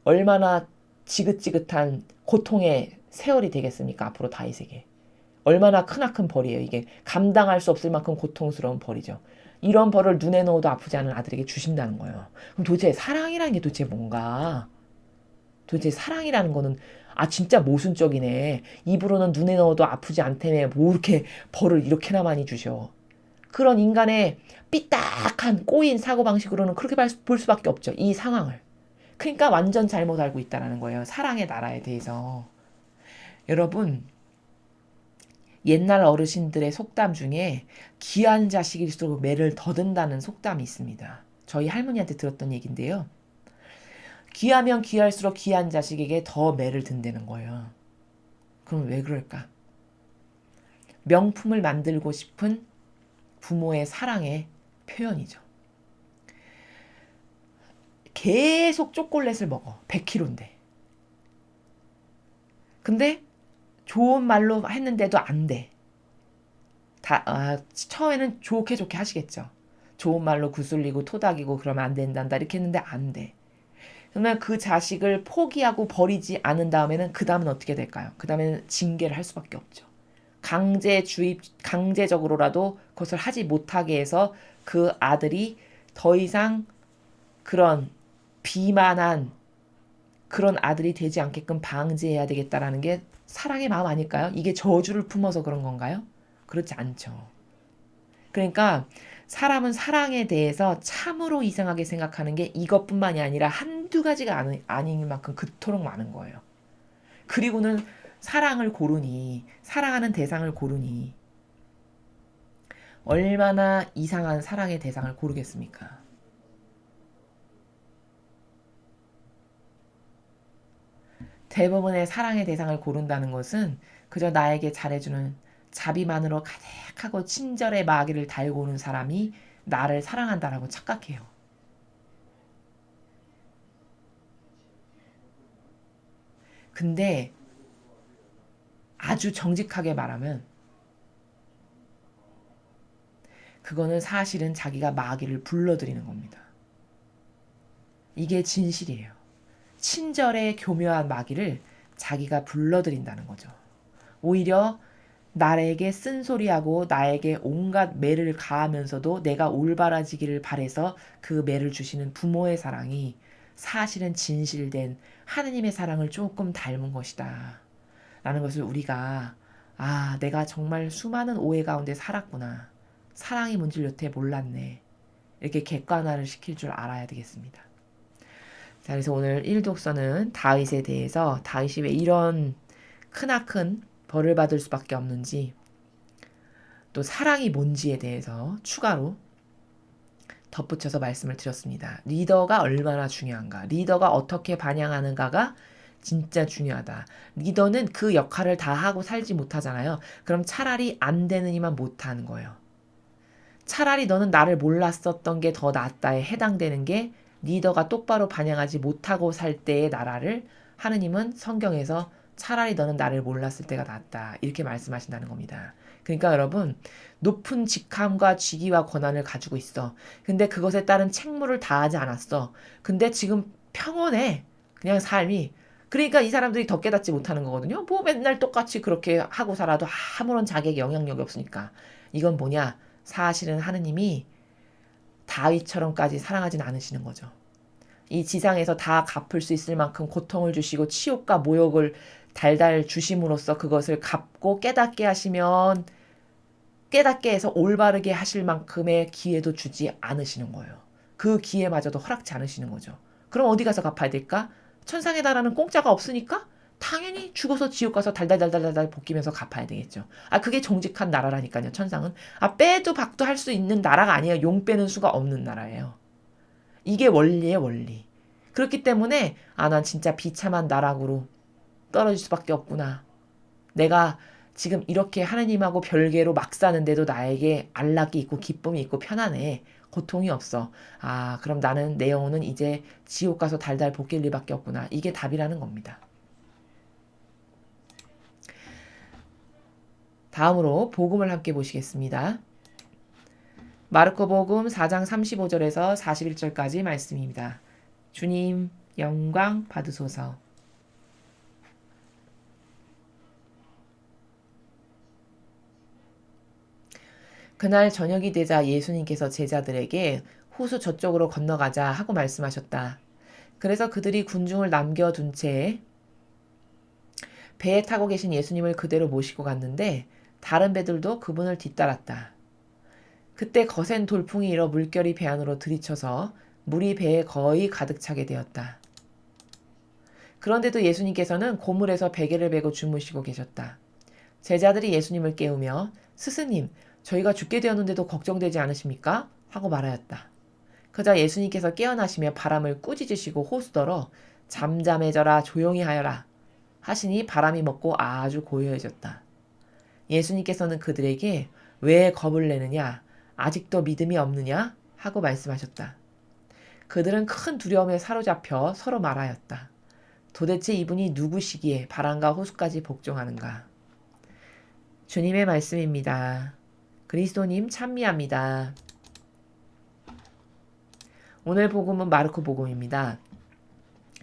얼마나 지긋지긋한 고통의 세월이 되겠습니까? 앞으로 다윗에게. 얼마나 크나큰 벌이에요. 이게 감당할 수 없을 만큼 고통스러운 벌이죠. 이런 벌을 눈에 넣어도 아프지 않은 아들에게 주신다는 거예요. 그럼 도대체 사랑이라는 게 도대체 뭔가? 도대체 사랑이라는 거는 진짜 모순적이네. 입으로는 눈에 넣어도 아프지 않다며 뭐 이렇게 벌을 이렇게나 많이 주셔. 그런 인간의 삐딱한 꼬인 사고방식으로는 그렇게 볼 수밖에 없죠. 이 상황을. 그러니까 완전 잘못 알고 있다는 거예요. 사랑의 나라에 대해서. 여러분, 옛날 어르신들의 속담 중에 귀한 자식일수록 매를 더든다는 속담이 있습니다. 저희 할머니한테 들었던 얘기인데요. 귀하면 귀할수록 귀한 자식에게 더 매를 든다는 거예요. 그럼 왜 그럴까? 명품을 만들고 싶은 부모의 사랑의 표현이죠. 계속 초콜릿을 먹어. 100kg인데. 근데 좋은 말로 했는데도 안 돼. 처음에는 좋게 좋게 하시겠죠. 좋은 말로 구슬리고 토닥이고 그러면 안 된단다 이렇게 했는데 안 돼. 그러면 그 자식을 포기하고 버리지 않은 다음에는 그 다음은 어떻게 될까요? 그 다음에는 징계를 할 수밖에 없죠. 강제적으로라도 그것을 하지 못하게 해서 그 아들이 더 이상 그런 비만한 그런 아들이 되지 않게끔 방지해야 되겠다라는 게 사랑의 마음 아닐까요? 이게 저주를 품어서 그런 건가요? 그렇지 않죠. 그러니까 사람은 사랑에 대해서 참으로 이상하게 생각하는 게 이것뿐만이 아니라 한두 가지가 아닌 만큼 그토록 많은 거예요. 그리고는 사랑하는 대상을 고르니 얼마나 이상한 사랑의 대상을 고르겠습니까? 대부분의 사랑의 대상을 고른다는 것은 그저 나에게 잘해주는 자비만으로 가득하고 친절의 마귀를 달고 오는 사람이 나를 사랑한다라고 착각해요. 근데 아주 정직하게 말하면 그거는 사실은 자기가 마귀를 불러들이는 겁니다. 이게 진실이에요. 친절의 교묘한 마귀를 자기가 불러들인다는 거죠. 오히려 나에게 쓴소리하고 나에게 온갖 매를 가하면서도 내가 올바라지기를 바래서 그 매를 주시는 부모의 사랑이 사실은 진실된 하느님의 사랑을 조금 닮은 것이다. 라는 것을 우리가 내가 정말 수많은 오해 가운데 살았구나. 사랑이 뭔지 여태 몰랐네. 이렇게 객관화를 시킬 줄 알아야 되겠습니다. 자, 그래서 오늘 1독서는 다윗에 대해서 다윗이 왜 이런 크나큰 벌을 받을 수밖에 없는지 또 사랑이 뭔지에 대해서 추가로 덧붙여서 말씀을 드렸습니다. 리더가 얼마나 중요한가, 리더가 어떻게 반영하는가가 진짜 중요하다. 리더는 그 역할을 다 하고 살지 못하잖아요. 그럼 차라리 안 되는 이만 못하는 거예요. 차라리 너는 나를 몰랐었던 게 더 낫다에 해당되는 게 리더가 똑바로 반영하지 못하고 살 때의 나라를 하느님은 성경에서 차라리 너는 나를 몰랐을 때가 낫다 이렇게 말씀하신다는 겁니다. 그러니까 여러분, 높은 직함과 직위와 권한을 가지고 있어. 근데 그것에 따른 책무를 다하지 않았어. 근데 지금 평온해. 그냥 삶이. 그러니까 이 사람들이 더 깨닫지 못하는 거거든요. 뭐 맨날 똑같이 그렇게 하고 살아도 아무런 자격이 영향력이 없으니까. 이건 뭐냐? 사실은 하느님이 다윗처럼까지 사랑하진 않으시는 거죠. 이 지상에서 다 갚을 수 있을 만큼 고통을 주시고 치욕과 모욕을 달달 주심으로써 그것을 갚고 깨닫게 하시면 깨닫게 해서 올바르게 하실 만큼의 기회도 주지 않으시는 거예요. 그 기회마저도 허락지 않으시는 거죠. 그럼 어디 가서 갚아야 될까? 천상의 나라는 공짜가 없으니까 당연히 죽어서 지옥 가서 달달달달달달 볶이면서 갚아야 되겠죠. 그게 정직한 나라라니까요, 천상은. 빼도 박도 할 수 있는 나라가 아니에요. 용 빼는 수가 없는 나라예요. 이게 원리예요, 원리. 그렇기 때문에 난 진짜 비참한 나락으로 떨어질 수밖에 없구나. 내가 지금 이렇게 하느님하고 별개로 막 사는데도 나에게 안락이 있고 기쁨이 있고 편안해. 고통이 없어. 그럼 나는 내 영혼은 이제 지옥 가서 달달 볶일 일밖에 없구나. 이게 답이라는 겁니다. 다음으로 복음을 함께 보시겠습니다. 마르코복음 4장 35절에서 41절까지 말씀입니다. 주님 영광 받으소서. 그날 저녁이 되자 예수님께서 제자들에게 호수 저쪽으로 건너가자 하고 말씀하셨다. 그래서 그들이 군중을 남겨둔 채 배에 타고 계신 예수님을 그대로 모시고 갔는데 다른 배들도 그분을 뒤따랐다. 그때 거센 돌풍이 일어 물결이 배 안으로 들이쳐서 물이 배에 거의 가득 차게 되었다. 그런데도 예수님께서는 고물에서 베개를 베고 주무시고 계셨다. 제자들이 예수님을 깨우며 스승님, 저희가 죽게 되었는데도 걱정되지 않으십니까? 하고 말하였다. 그러자 예수님께서 깨어나시며 바람을 꾸짖으시고 호수더러 잠잠해져라 조용히 하여라 하시니 바람이 멎고 아주 고요해졌다. 예수님께서는 그들에게 왜 겁을 내느냐? 아직도 믿음이 없느냐? 하고 말씀하셨다. 그들은 큰 두려움에 사로잡혀 서로 말하였다. 도대체 이분이 누구시기에 바람과 호수까지 복종하는가? 주님의 말씀입니다. 그리스도님 찬미합니다. 오늘 복음은 마르코 복음입니다.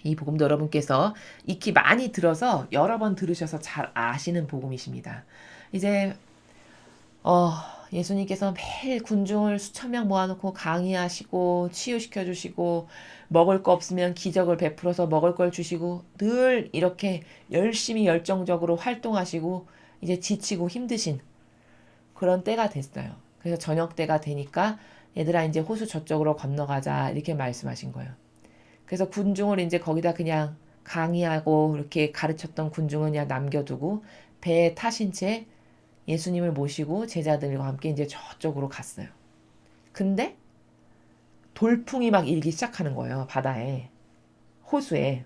이 복음도 여러분께서 익히 많이 들어서 여러 번 들으셔서 잘 아시는 복음이십니다. 이제 예수님께서 매일 군중을 수천 명 모아놓고 강의하시고 치유시켜주시고 먹을 거 없으면 기적을 베풀어서 먹을 걸 주시고 늘 이렇게 열심히 열정적으로 활동하시고 이제 지치고 힘드신 그런 때가 됐어요. 그래서 저녁 때가 되니까 얘들아 이제 호수 저쪽으로 건너가자 이렇게 말씀하신 거예요. 그래서 군중을 이제 거기다 그냥 강의하고 이렇게 가르쳤던 군중은 그냥 남겨두고 배에 타신 채 예수님을 모시고 제자들과 함께 이제 저쪽으로 갔어요. 근데 돌풍이 막 일기 시작하는 거예요. 바다에. 호수에.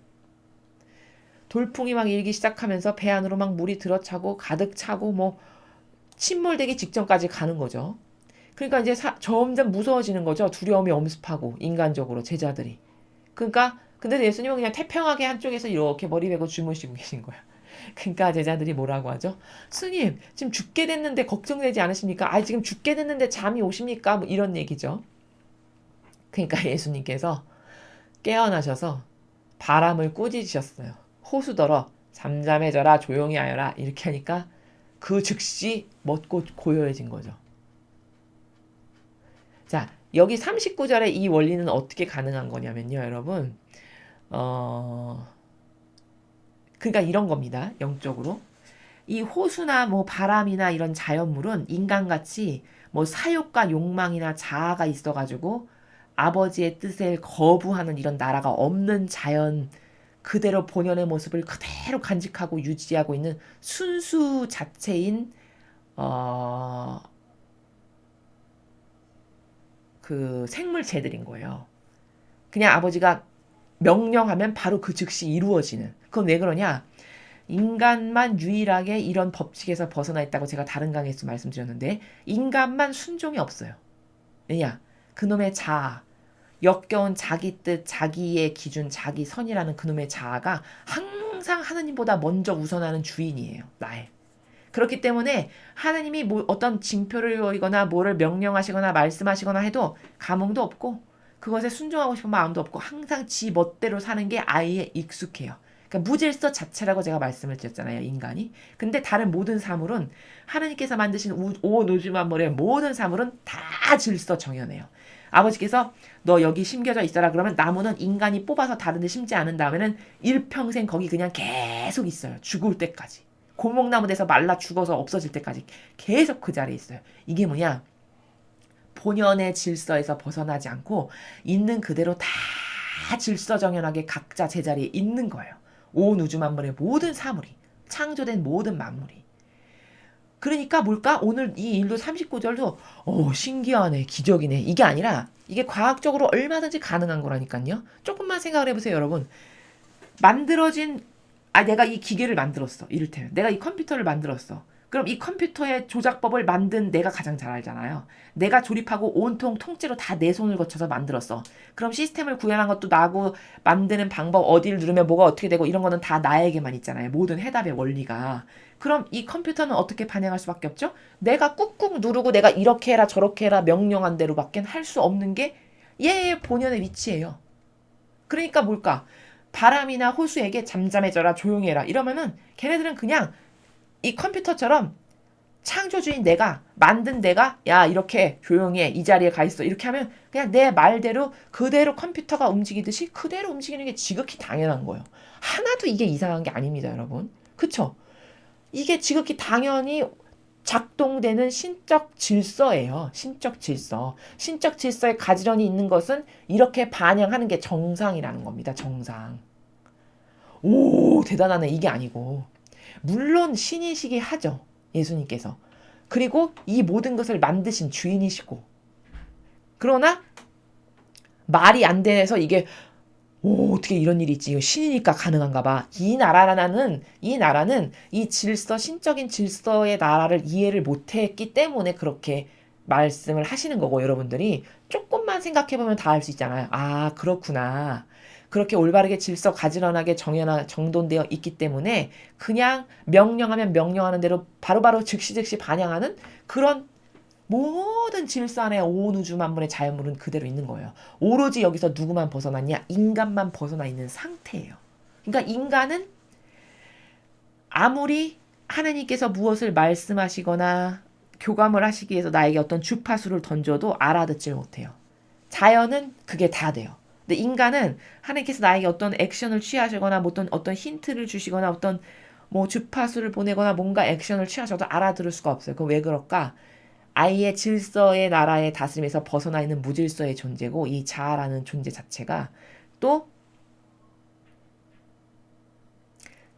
돌풍이 막 일기 시작하면서 배 안으로 막 물이 들어차고 가득 차고 뭐 침몰되기 직전까지 가는 거죠. 그러니까 이제 점점 무서워지는 거죠. 두려움이 엄습하고 인간적으로 제자들이. 그러니까 근데 예수님은 그냥 태평하게 한쪽에서 이렇게 머리 베고 주무시고 계신 거야. 그러니까 제자들이 뭐라고 하죠? 스님, 지금 죽게 됐는데 걱정되지 않으십니까? 아, 지금 죽게 됐는데 잠이 오십니까? 뭐 이런 얘기죠. 그러니까 예수님께서 깨어나셔서 바람을 꾸짖으셨어요. 호수더러 잠잠해져라 조용히 하여라 이렇게 하니까 그 즉시 멎고 고요해진 거죠. 자, 여기 39절에 이 원리는 어떻게 가능한 거냐면요, 여러분. 그러니까 이런 겁니다. 영적으로. 이 호수나 뭐 바람이나 이런 자연물은 인간같이 뭐 사욕과 욕망이나 자아가 있어가지고 아버지의 뜻을 거부하는 이런 나라가 없는 자연 그대로 본연의 모습을 그대로 간직하고 유지하고 있는 순수 자체인 그 생물체들인 거예요. 그냥 아버지가 명령하면 바로 그 즉시 이루어지는. 그럼 왜 그러냐? 인간만 유일하게 이런 법칙에서 벗어나 있다고 제가 다른 강의에서 말씀드렸는데 인간만 순종이 없어요. 왜냐? 그놈의 자아, 역겨운 자기 뜻, 자기의 기준, 자기 선이라는 그놈의 자아가 항상 하나님보다 먼저 우선하는 주인이에요. 나의. 그렇기 때문에 하나님이 뭐 어떤 징표를 보이거나 뭐를 명령하시거나 말씀하시거나 해도 감흥도 없고 그것에 순종하고 싶은 마음도 없고 항상 지 멋대로 사는 게 아예 익숙해요. 그러니까 무질서 자체라고 제가 말씀을 드렸잖아요. 인간이. 근데 다른 모든 사물은 하나님께서 만드신 온 우주 만물의 모든 사물은 다 질서 정연해요. 아버지께서 너 여기 심겨져 있어라 그러면 나무는 인간이 뽑아서 다른 데 심지 않은 다음에는 일평생 거기 그냥 계속 있어요. 죽을 때까지. 고목나무 돼서 말라 죽어서 없어질 때까지 계속 그 자리에 있어요. 이게 뭐냐? 본연의 질서에서 벗어나지 않고 있는 그대로 다 질서정연하게 각자 제자리에 있는 거예요. 온 우주 만물의 모든 사물이 창조된 모든 만물이. 그러니까 뭘까? 오늘 이 일도 39절도 신기하네 기적이네 이게 아니라 이게 과학적으로 얼마든지 가능한 거라니까요. 조금만 생각을 해보세요 여러분. 만들어진 내가 이 기계를 만들었어. 이를테면 내가 이 컴퓨터를 만들었어. 그럼 이 컴퓨터의 조작법을 만든 내가 가장 잘 알잖아요. 내가 조립하고 온통 통째로 다 내 손을 거쳐서 만들었어. 그럼 시스템을 구현한 것도 나고 만드는 방법 어디를 누르면 뭐가 어떻게 되고 이런 거는 다 나에게만 있잖아요. 모든 해답의 원리가. 그럼 이 컴퓨터는 어떻게 반영할 수밖에 없죠? 내가 꾹꾹 누르고 내가 이렇게 해라 저렇게 해라 명령한 대로밖에 할 수 없는 게 얘의 본연의 위치예요. 그러니까 뭘까? 바람이나 호수에게 잠잠해져라 조용히 해라 이러면은 걔네들은 그냥 이 컴퓨터처럼 창조주인 내가 만든 내가 야 이렇게 조용히 해 이 자리에 가 있어 이렇게 하면 그냥 내 말대로 그대로 컴퓨터가 움직이듯이 그대로 움직이는 게 지극히 당연한 거예요. 하나도 이게 이상한 게 아닙니다 여러분. 그쵸? 이게 지극히 당연히 작동되는 신적 질서예요. 신적 질서. 신적 질서에 가지런히 있는 것은 이렇게 반영하는 게 정상이라는 겁니다. 정상. 오, 대단하네. 이게 아니고. 물론 신이시기 하죠. 예수님께서. 그리고 이 모든 것을 만드신 주인이시고. 그러나 말이 안 돼서 이게 오, 어떻게 이런 일이 있지? 이거 신이니까 가능한가 봐. 이 나라는 이 질서, 신적인 질서의 나라를 이해를 못했기 때문에 그렇게 말씀을 하시는 거고, 여러분들이 조금만 생각해보면 다 알 수 있잖아요. 아, 그렇구나. 그렇게 올바르게 질서 가지런하게 정돈되어 있기 때문에 그냥 명령하면 명령하는 대로 바로바로 즉시 반영하는 그런 모든 질서 안에 온 우주 만물의 자연물은 그대로 있는 거예요. 오로지 여기서 누구만 벗어났냐? 인간만 벗어나 있는 상태예요. 그러니까 인간은 아무리 하나님께서 무엇을 말씀하시거나 교감을 하시기 위해서 나에게 어떤 주파수를 던져도 알아듣질 못해요. 자연은 그게 다 돼요. 근데 인간은 하나님께서 나에게 어떤 액션을 취하시거나 어떤 힌트를 주시거나 어떤 뭐 주파수를 보내거나 뭔가 액션을 취하셔도 알아들을 수가 없어요. 그럼 왜 그럴까? 아예 질서의 나라의 다스림에서 벗어나 있는 무질서의 존재고 이 자아라는 존재 자체가 또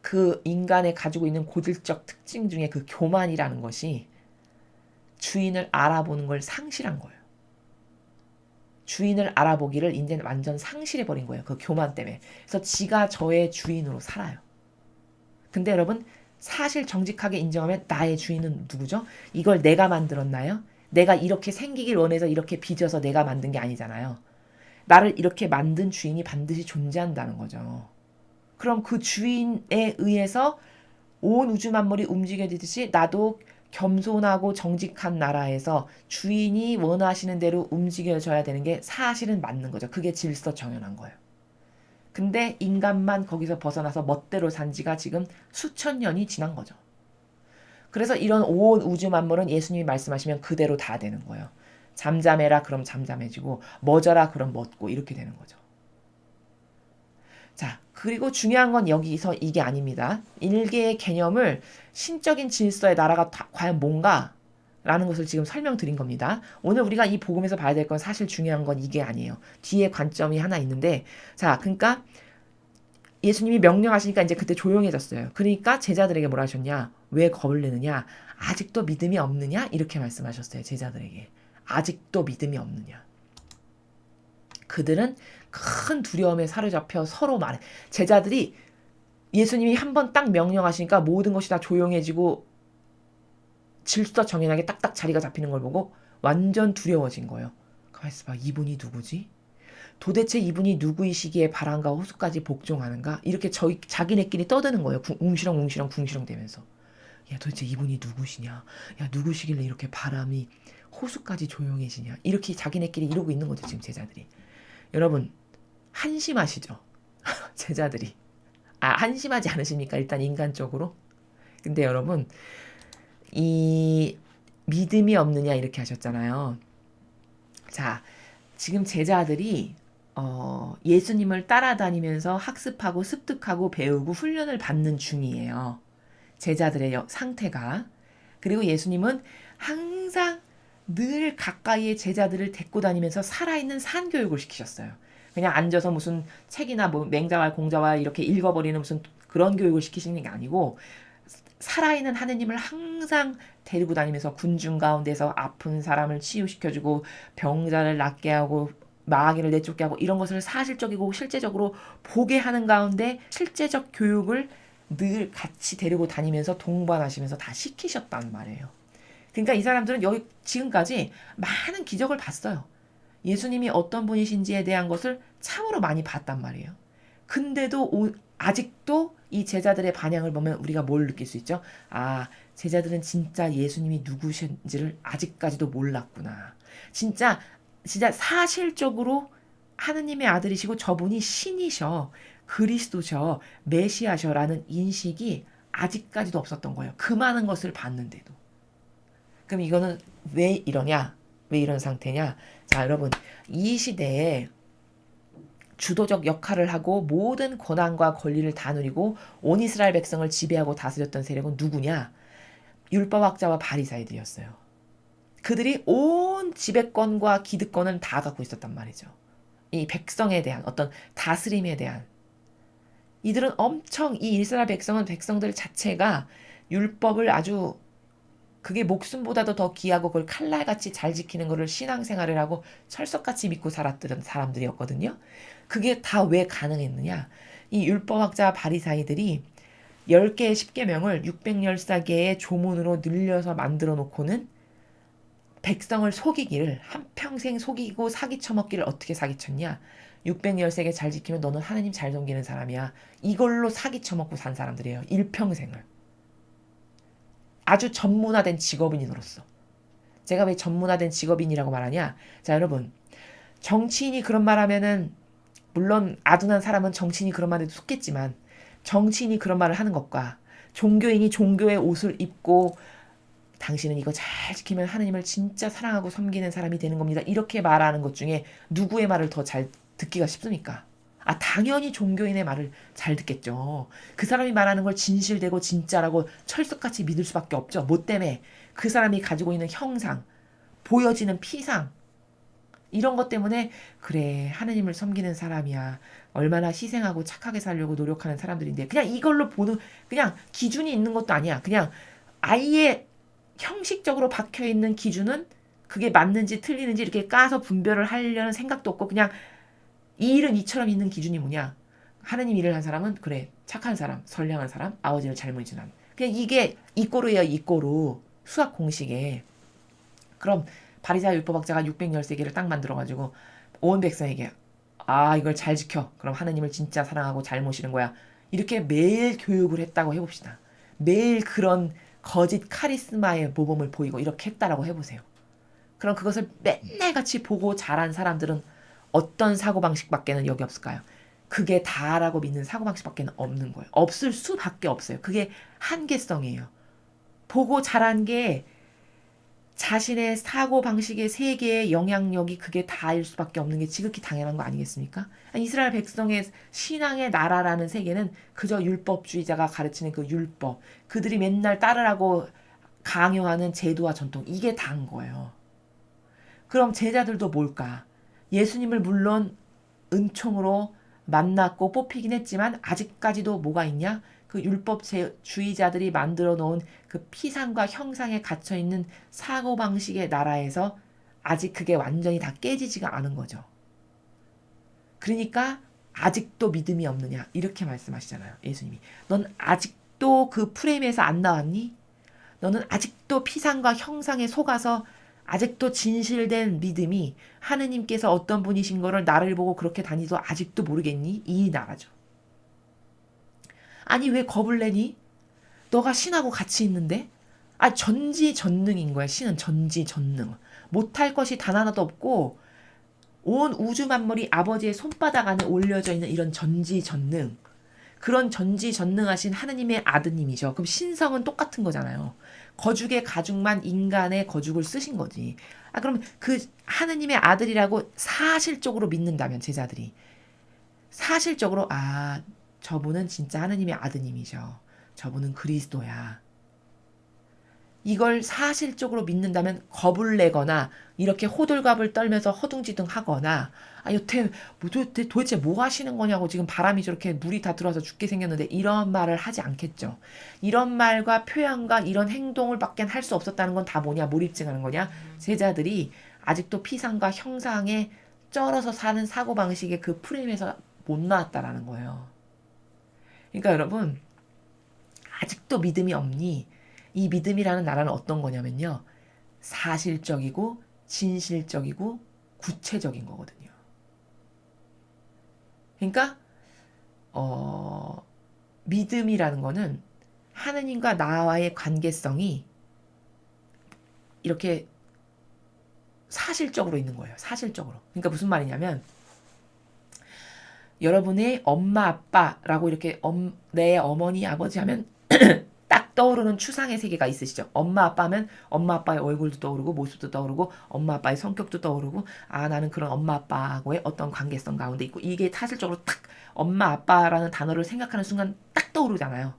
그 인간의 가지고 있는 고질적 특징 중에 그 교만이라는 것이 주인을 알아보는 걸 상실한 거예요. 주인을 알아보기를 이제 완전 상실해버린 거예요. 그 교만 때문에. 그래서 지가 저의 주인으로 살아요. 근데 여러분 사실 정직하게 인정하면 나의 주인은 누구죠? 이걸 내가 만들었나요? 내가 이렇게 생기길 원해서 이렇게 빚어서 내가 만든 게 아니잖아요. 나를 이렇게 만든 주인이 반드시 존재한다는 거죠. 그럼 그 주인에 의해서 온 우주 만물이 움직여지듯이 나도 겸손하고 정직한 나라에서 주인이 원하시는 대로 움직여져야 되는 게 사실은 맞는 거죠. 그게 질서 정연한 거예요. 근데 인간만 거기서 벗어나서 멋대로 산 지가 지금 수천 년이 지난 거죠. 그래서 이런 온 우주 만물은 예수님이 말씀하시면 그대로 다 되는 거예요. 잠잠해라 그럼 잠잠해지고 멎어라 그럼 멎고 이렇게 되는 거죠. 자, 그리고 중요한 건 여기서 이게 아닙니다. 일개의 개념을 신적인 질서의 나라가 과연 뭔가? 라는 것을 지금 설명드린 겁니다. 오늘 우리가 이 복음에서 봐야 될 건 사실 중요한 건 이게 아니에요. 뒤에 관점이 하나 있는데, 자, 그러니까 예수님이 명령하시니까 이제 그때 조용해졌어요. 그러니까 제자들에게 뭐라 하셨냐? 왜 겁을 내느냐? 아직도 믿음이 없느냐? 이렇게 말씀하셨어요. 제자들에게. 아직도 믿음이 없느냐? 그들은 큰 두려움에 사로잡혀 서로 말해. 제자들이 예수님이 한번 딱 명령하시니까 모든 것이 다 조용해지고 질서 정연하게 딱딱 자리가 잡히는 걸 보고 완전 두려워진 거예요. 가만있어 봐. 이분이 누구지? 도대체 이분이 누구이시기에 바람과 호수까지 복종하는가? 이렇게 자기네끼리 떠드는 거예요. 웅시렁 되면서. 야, 도대체 이분이 누구시냐? 야, 누구시길래 이렇게 바람이 호수까지 조용해지냐? 이렇게 자기네끼리 이러고 있는 거죠, 지금 제자들이. 여러분, 한심하시죠? 제자들이. 한심하지 않으십니까? 일단 인간적으로. 근데 여러분, 이 믿음이 없느냐 이렇게 하셨잖아요. 자, 지금 제자들이 예수님을 따라다니면서 학습하고 습득하고 배우고 훈련을 받는 중이에요. 제자들의 상태가. 그리고 예수님은 항상 늘 가까이에 제자들을 데리고 다니면서 살아있는 산교육을 시키셨어요. 그냥 앉아서 무슨 책이나 뭐 맹자와 공자와 이렇게 읽어버리는 무슨 그런 교육을 시키시는 게 아니고 살아있는 하느님을 항상 데리고 다니면서 군중 가운데서 아픈 사람을 치유시켜주고 병자를 낫게 하고 마귀를 내쫓게 하고 이런 것을 사실적이고 실제적으로 보게 하는 가운데 실제적 교육을 늘 같이 데리고 다니면서 동반하시면서 다 시키셨단 말이에요. 그러니까 이 사람들은 여기 지금까지 많은 기적을 봤어요. 예수님이 어떤 분이신지에 대한 것을 참으로 많이 봤단 말이에요. 근데도 아직도 이 제자들의 반향을 보면 우리가 뭘 느낄 수 있죠? 아, 제자들은 진짜 예수님이 누구신지를 아직까지도 몰랐구나. 진짜 사실적으로 하느님의 아들이시고 저분이 신이셔, 그리스도셔, 메시아셔라는 인식이 아직까지도 없었던 거예요. 그 많은 것을 봤는데도. 그럼 이거는 왜 이러냐? 왜 이런 상태냐? 자, 여러분, 이 시대에 주도적 역할을 하고 모든 권한과 권리를 다 누리고 온 이스라엘 백성을 지배하고 다스렸던 세력은 누구냐? 율법학자와 바리사이들이었어요. 그들이 온 지배권과 기득권을 다 갖고 있었단 말이죠. 이 백성에 대한 어떤 다스림에 대한 이들은 엄청 이 이스라엘 백성은 백성들 자체가 율법을 아주 그게 목숨보다도 더 귀하고 그걸 칼날같이 잘 지키는 거를 신앙생활을 하고 철석같이 믿고 살았던 사람들이었거든요. 그게 다 왜 가능했느냐? 이 율법학자 바리사이들이 10개의 10계명을 614개의 조문으로 늘려서 만들어 놓고는 백성을 속이기를 한평생 속이고 사기쳐먹기를 어떻게 사기쳤냐? 613개 잘 지키면 너는 하나님 잘 섬기는 사람이야. 이걸로 사기쳐먹고 산 사람들이에요. 일평생을. 아주 전문화된 직업인으로서. 제가 왜 전문화된 직업인이라고 말하냐? 자, 여러분. 정치인이 그런 말 하면은 물론 아둔한 사람은 정치인이 그런 말에도 속겠지만 정치인이 그런 말을 하는 것과 종교인이 종교의 옷을 입고 당신은 이거 잘 지키면 하느님을 진짜 사랑하고 섬기는 사람이 되는 겁니다. 이렇게 말하는 것 중에 누구의 말을 더 잘 듣기가 쉽습니까? 아, 당연히 종교인의 말을 잘 듣겠죠. 그 사람이 말하는 걸 진실되고 진짜라고 철석같이 믿을 수밖에 없죠. 뭐 때문에? 그 사람이 가지고 있는 형상, 보여지는 피상, 이런 것 때문에 그래 하느님을 섬기는 사람이야. 얼마나 희생하고 착하게 살려고 노력하는 사람들인데 그냥 이걸로 보는 그냥 기준이 있는 것도 아니야. 그냥 아예 형식적으로 박혀있는 기준은 그게 맞는지 틀리는지 이렇게 까서 분별을 하려는 생각도 없고 그냥 이 일은 이처럼 있는 기준이 뭐냐. 하느님 일을 한 사람은 그래 착한 사람, 선량한 사람, 아버지를 잘 모르는 사람. 그냥 이게 이꼬르예요. 이꼬르. 수학 공식에. 그럼 바리새인 율법학자가 613개를 딱 만들어가지고 온 백성에게 아 이걸 잘 지켜. 그럼 하느님을 진짜 사랑하고 잘 모시는 거야. 이렇게 매일 교육을 했다고 해봅시다. 매일 그런 거짓 카리스마의 모범을 보이고 이렇게 했다라고 해보세요. 그럼 그것을 맨날 같이 보고 자란 사람들은 어떤 사고방식밖에는 여기 없을까요? 그게 다라고 믿는 사고방식밖에는 없는 거예요. 없을 수밖에 없어요. 그게 한계성이에요. 보고 자란 게 자신의 사고방식의 세계의 영향력이 그게 다일 수밖에 없는 게 지극히 당연한 거 아니겠습니까? 이스라엘 백성의 신앙의 나라라는 세계는 그저 율법주의자가 가르치는 그 율법, 그들이 맨날 따르라고 강요하는 제도와 전통, 이게 다인 거예요. 그럼 제자들도 뭘까? 예수님을 물론 은총으로 만났고 뽑히긴 했지만 아직까지도 뭐가 있냐? 그 율법주의자들이 만들어 놓은 그 피상과 형상에 갇혀 있는 사고방식의 나라에서 아직 그게 완전히 다 깨지지가 않은 거죠. 그러니까 아직도 믿음이 없느냐? 이렇게 말씀하시잖아요. 예수님이. 넌 아직도 그 프레임에서 안 나왔니? 너는 아직도 피상과 형상에 속아서 아직도 진실된 믿음이 하느님께서 어떤 분이신 거를 나를 보고 그렇게 다니도 아직도 모르겠니? 이 나라죠. 아니 왜 겁을 내니? 너가 신하고 같이 있는데? 아 전지전능인 거야. 신은 전지전능. 못할 것이 단 하나도 없고 온 우주 만물이 아버지의 손바닥 안에 올려져 있는 이런 전지전능. 그런 전지전능하신 하느님의 아드님이죠. 그럼 신성은 똑같은 거잖아요. 거죽의 가죽만 인간의 거죽을 쓰신 거지. 아 그럼 그 하느님의 아들이라고 사실적으로 믿는다면 제자들이 사실적으로 아 저분은 진짜 하느님의 아드님이죠. 저분은 그리스도야. 이걸 사실적으로 믿는다면 겁을 내거나 이렇게 호들갑을 떨면서 허둥지둥하거나 아 여태 도대체 뭐 하시는 거냐고 지금 바람이 저렇게 물이 다 들어와서 죽게 생겼는데 이런 말을 하지 않겠죠. 이런 말과 표현과 이런 행동을 밖엔 할 수 없었다는 건 다 뭐냐 몰입증하는 거냐. 제자들이 아직도 피상과 형상에 쩔어서 사는 사고방식의 그 프레임에서 못 나왔다라는 거예요. 그러니까 여러분 아직도 믿음이 없니? 이 믿음이라는 나라는 어떤 거냐면요. 사실적이고 진실적이고 구체적인 거거든요. 그러니까 믿음이라는 거는 하느님과 나와의 관계성이 이렇게 사실적으로 있는 거예요. 사실적으로. 그러니까 무슨 말이냐면 여러분의 엄마 아빠라고 이렇게 내 어머니 아버지 하면 딱 떠오르는 추상의 세계가 있으시죠. 엄마 아빠 하면 엄마 아빠의 얼굴도 떠오르고 모습도 떠오르고 엄마 아빠의 성격도 떠오르고 아 나는 그런 엄마 아빠하고의 어떤 관계성 가운데 있고 이게 사실적으로 딱 엄마 아빠라는 단어를 생각하는 순간 딱 떠오르잖아요.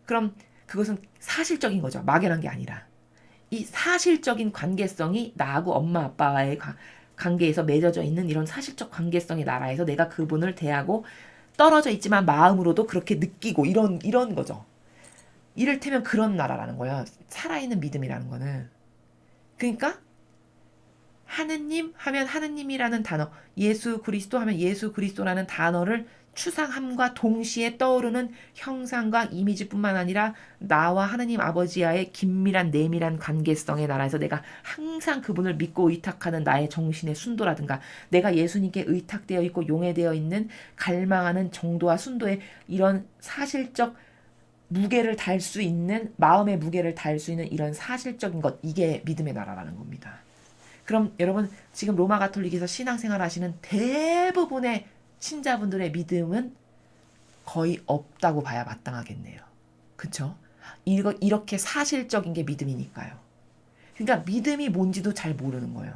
그럼 그것은 사실적인 거죠. 막연한 게 아니라. 이 사실적인 관계성이 나하고 엄마 아빠의 관계에서 맺어져 있는 이런 사실적 관계성의 나라에서 내가 그분을 대하고 떨어져 있지만 마음으로도 그렇게 느끼고 이런 거죠. 이를테면 그런 나라라는 거예요. 살아있는 믿음이라는 거는. 그러니까 하느님 하면 하느님이라는 단어, 예수 그리스도 하면 예수 그리스도라는 단어를 추상함과 동시에 떠오르는 형상과 이미지뿐만 아니라 나와 하느님 아버지와의 긴밀한 내밀한 관계성의 나라에서 내가 항상 그분을 믿고 의탁하는 나의 정신의 순도라든가 내가 예수님께 의탁되어 있고 용해되어 있는 갈망하는 정도와 순도의 이런 사실적 무게를 달 수 있는 마음의 무게를 달 수 있는 이런 사실적인 것, 이게 믿음의 나라라는 겁니다. 그럼 여러분 지금 로마 가톨릭에서 신앙생활 하시는 대부분의 신자분들의 믿음은 거의 없다고 봐야 마땅하겠네요. 그쵸? 이렇게 사실적인 게 믿음이니까요. 그러니까 믿음이 뭔지도 잘 모르는 거예요.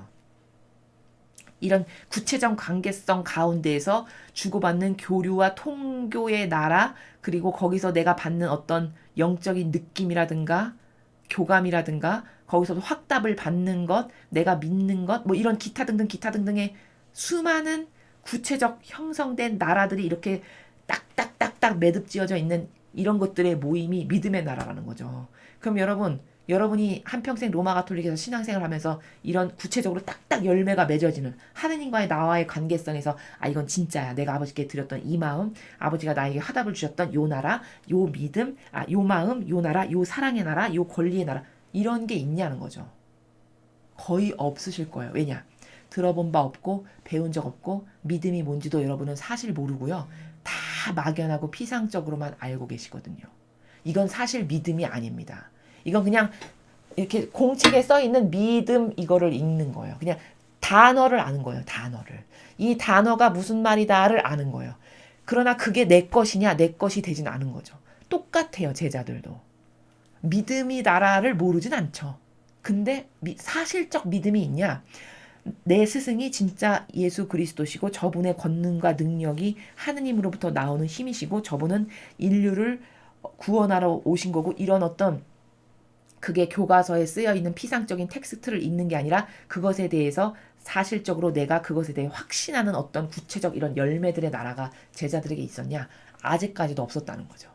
이런 구체적 관계성 가운데에서 주고받는 교류와 통교의 나라, 그리고 거기서 내가 받는 어떤 영적인 느낌이라든가 교감이라든가 거기서도 확답을 받는 것, 내가 믿는 것, 뭐 이런 기타 등등의 수많은 구체적 형성된 나라들이 이렇게 딱딱딱딱 매듭지어져 있는 이런 것들의 모임이 믿음의 나라라는 거죠. 그럼 여러분이 한평생 로마 가톨릭에서 신앙생활 하면서 이런 구체적으로 딱딱 열매가 맺어지는 하느님과의 나와의 관계성에서 이건 진짜야. 내가 아버지께 드렸던 이 마음, 아버지가 나에게 화답을 주셨던 요 나라, 요 믿음, 요 마음, 요 나라, 요 사랑의 나라, 요 권리의 나라, 이런 게 있냐는 거죠. 거의 없으실 거예요. 왜냐? 들어본 바 없고 배운 적 없고 믿음이 뭔지도 여러분은 사실 모르고요. 다 막연하고 피상적으로만 알고 계시거든요. 이건 사실 믿음이 아닙니다. 이건 그냥 이렇게 공책에 써 있는 믿음 이거를 읽는 거예요. 그냥 단어를 아는 거예요. 단어를. 이 단어가 무슨 말이다를 아는 거예요. 그러나 그게 내 것이냐? 내 것이 되진 않은 거죠. 똑같아요. 제자들도. 믿음이 나라를 모르진 않죠. 근데 사실적 믿음이 있냐? 내 스승이 진짜 예수 그리스도시고 저분의 권능과 능력이 하느님으로부터 나오는 힘이시고 저분은 인류를 구원하러 오신 거고 이런 어떤 그게 교과서에 쓰여 있는 피상적인 텍스트를 읽는 게 아니라 그것에 대해서 사실적으로 내가 그것에 대해 확신하는 어떤 구체적 이런 열매들의 나라가 제자들에게 있었냐? 아직까지도 없었다는 거죠.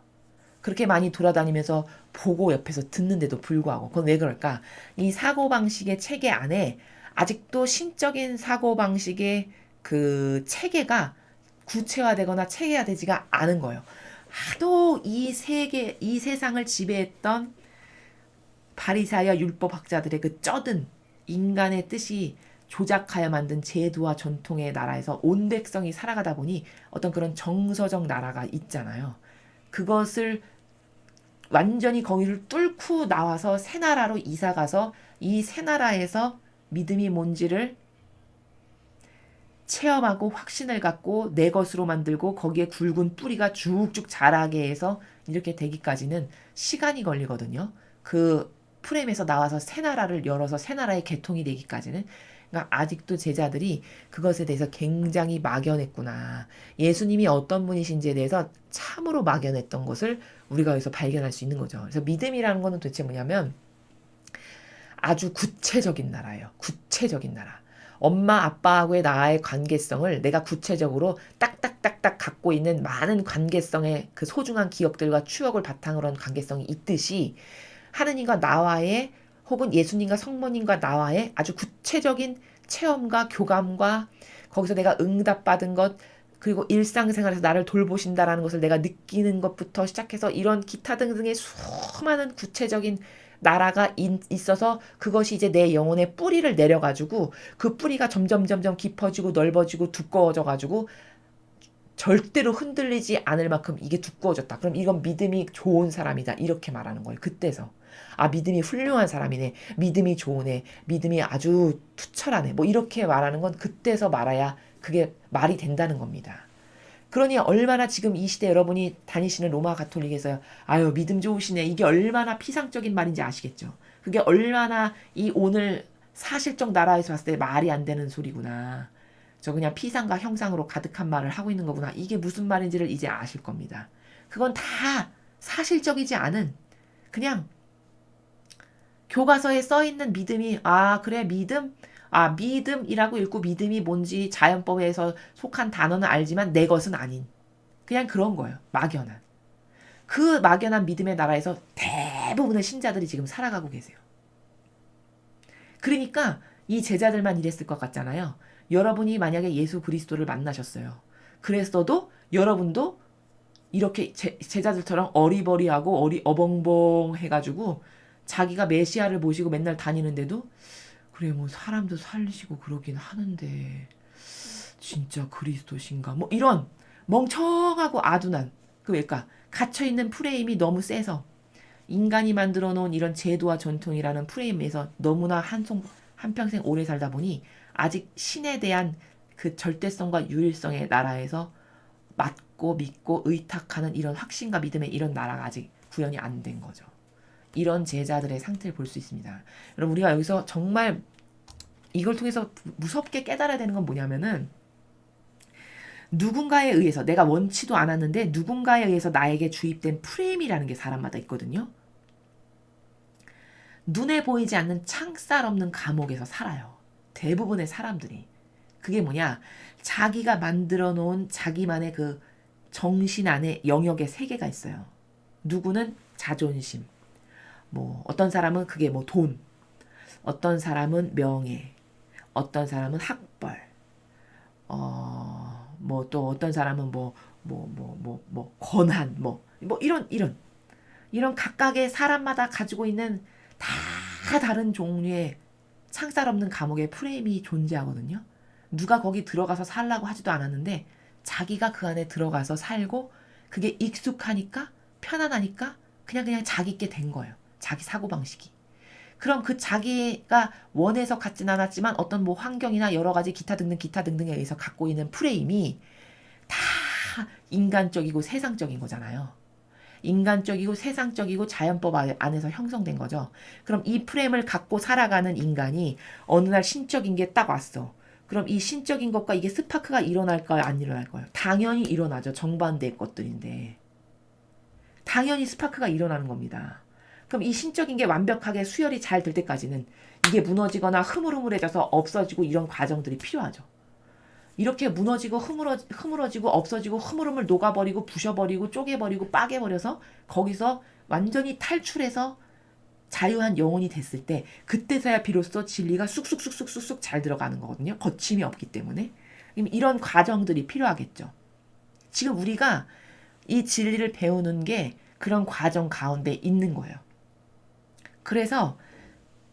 그렇게 많이 돌아다니면서 보고 옆에서 듣는데도 불구하고 그건 왜 그럴까? 이 사고방식의 체계 안에 아직도 신적인 사고방식의 그 체계가 구체화되거나 체계화되지가 않은 거예요. 하도 이 세상을 지배했던 바리새야 율법학자들의 그 쩌든 인간의 뜻이 조작하여 만든 제도와 전통의 나라에서 온 백성이 살아가다 보니 어떤 그런 정서적 나라가 있잖아요. 그것을 완전히 거기를 뚫고 나와서 새 나라로 이사가서 이 새 나라에서 믿음이 뭔지를 체험하고 확신을 갖고 내 것으로 만들고 거기에 굵은 뿌리가 쭉쭉 자라게 해서 이렇게 되기까지는 시간이 걸리거든요. 그 프레임에서 나와서 새 나라를 열어서 새 나라의 개통이 되기까지는. 그러니까 아직도 제자들이 그것에 대해서 굉장히 막연했구나. 예수님이 어떤 분이신지에 대해서 참으로 막연했던 것을 우리가 여기서 발견할 수 있는 거죠. 그래서 믿음이라는 거는 도대체 뭐냐면 아주 구체적인 나라예요. 구체적인 나라. 엄마 아빠하고의 나의 관계성을 내가 구체적으로 딱딱딱딱 갖고 있는 많은 관계성의 그 소중한 기억들과 추억을 바탕으로 한 관계성이 있듯이 하느님과 나와의 혹은 예수님과 성모님과 나와의 아주 구체적인 체험과 교감과 거기서 내가 응답받은 것 그리고 일상생활에서 나를 돌보신다라는 것을 내가 느끼는 것부터 시작해서 이런 기타 등등의 수많은 구체적인 나라가 있어서 그것이 이제 내 영혼의 뿌리를 내려가지고 그 뿌리가 점점 깊어지고 넓어지고 두꺼워져가지고 절대로 흔들리지 않을 만큼 이게 두꺼워졌다. 그럼 이건 믿음이 좋은 사람이다. 이렇게 말하는 거예요. 그때서. 믿음이 훌륭한 사람이네. 믿음이 좋으네. 믿음이 아주 투철하네. 뭐 이렇게 말하는 건 그때서 말해야 그게 말이 된다는 겁니다. 그러니 얼마나 지금 이 시대 여러분이 다니시는 로마 가톨릭에서요. 믿음 좋으시네. 이게 얼마나 피상적인 말인지 아시겠죠? 그게 얼마나 이 오늘 사실적 나라에서 봤을 때 말이 안 되는 소리구나. 저 그냥 피상과 형상으로 가득한 말을 하고 있는 거구나. 이게 무슨 말인지를 이제 아실 겁니다. 그건 다 사실적이지 않은 그냥 교과서에 써있는 믿음이 그래 믿음? 믿음이라고 읽고 믿음이 뭔지 자연법에서 속한 단어는 알지만 내 것은 아닌 그냥 그런 거예요. 막연한. 그 막연한 믿음의 나라에서 대부분의 신자들이 지금 살아가고 계세요. 그러니까 이 제자들만 이랬을 것 같잖아요. 여러분이 만약에 예수 그리스도를 만나셨어요. 그랬어도 여러분도 이렇게 제자들처럼 어리버리하고 어벙벙 해가지고 자기가 메시아를 모시고 맨날 다니는데도 그래 뭐 사람도 살리시고 그러긴 하는데 진짜 그리스도신가 뭐 이런 멍청하고 아둔한 그러니까 갇혀있는 프레임이 너무 세서 인간이 만들어 놓은 이런 제도와 전통이라는 프레임에서 너무나 한평생 오래 살다 보니 아직 신에 대한 그 절대성과 유일성의 나라에서 맞고 믿고 의탁하는 이런 확신과 믿음의 이런 나라가 아직 구현이 안 된 거죠. 이런 제자들의 상태를 볼 수 있습니다. 여러분 우리가 여기서 정말 이걸 통해서 무섭게 깨달아야 되는 건 뭐냐면은 누군가에 의해서 내가 원치도 않았는데 누군가에 의해서 나에게 주입된 프레임이라는 게 사람마다 있거든요. 눈에 보이지 않는 창살 없는 감옥에서 살아요. 대부분의 사람들이. 그게 뭐냐? 자기가 만들어 놓은 자기만의 그 정신 안에 영역의 세계가 있어요. 누구는 자존심. 뭐 어떤 사람은 그게 뭐 돈. 어떤 사람은 명예. 어떤 사람은 학벌. 뭐 또 어떤 사람은 권한 이런 각각의 사람마다 가지고 있는 다 다른 종류의 창살 없는 감옥의 프레임이 존재하거든요. 누가 거기 들어가서 살라고 하지도 않았는데 자기가 그 안에 들어가서 살고 그게 익숙하니까 편안하니까 그냥 자기께 된 거예요. 자기 사고방식이. 그럼 그 자기가 원해서 갖진 않았지만 어떤 뭐 환경이나 여러 가지 기타 등등에 의해서 갖고 있는 프레임이 다 인간적이고 세상적인 거잖아요. 인간적이고 세상적이고 자연법 안에서 형성된 거죠. 그럼 이 프레임을 갖고 살아가는 인간이 어느 날 신적인 게 딱 왔어. 그럼 이 신적인 것과 이게 스파크가 일어날까요? 안 일어날까요? 당연히 일어나죠. 정반대의 것들인데. 당연히 스파크가 일어나는 겁니다. 그럼 이 신적인 게 완벽하게 수혈이 잘 될 때까지는 이게 무너지거나 흐물흐물해져서 없어지고 이런 과정들이 필요하죠. 이렇게 무너지고 흐물어지고 없어지고 흐물흐물 녹아버리고 부셔버리고 쪼개버리고 빠개버려서 거기서 완전히 탈출해서 자유한 영혼이 됐을 때 그때서야 비로소 진리가 쑥쑥쑥쑥쑥 잘 들어가는 거거든요. 거침이 없기 때문에. 이런 과정들이 필요하겠죠. 지금 우리가 이 진리를 배우는 게 그런 과정 가운데 있는 거예요. 그래서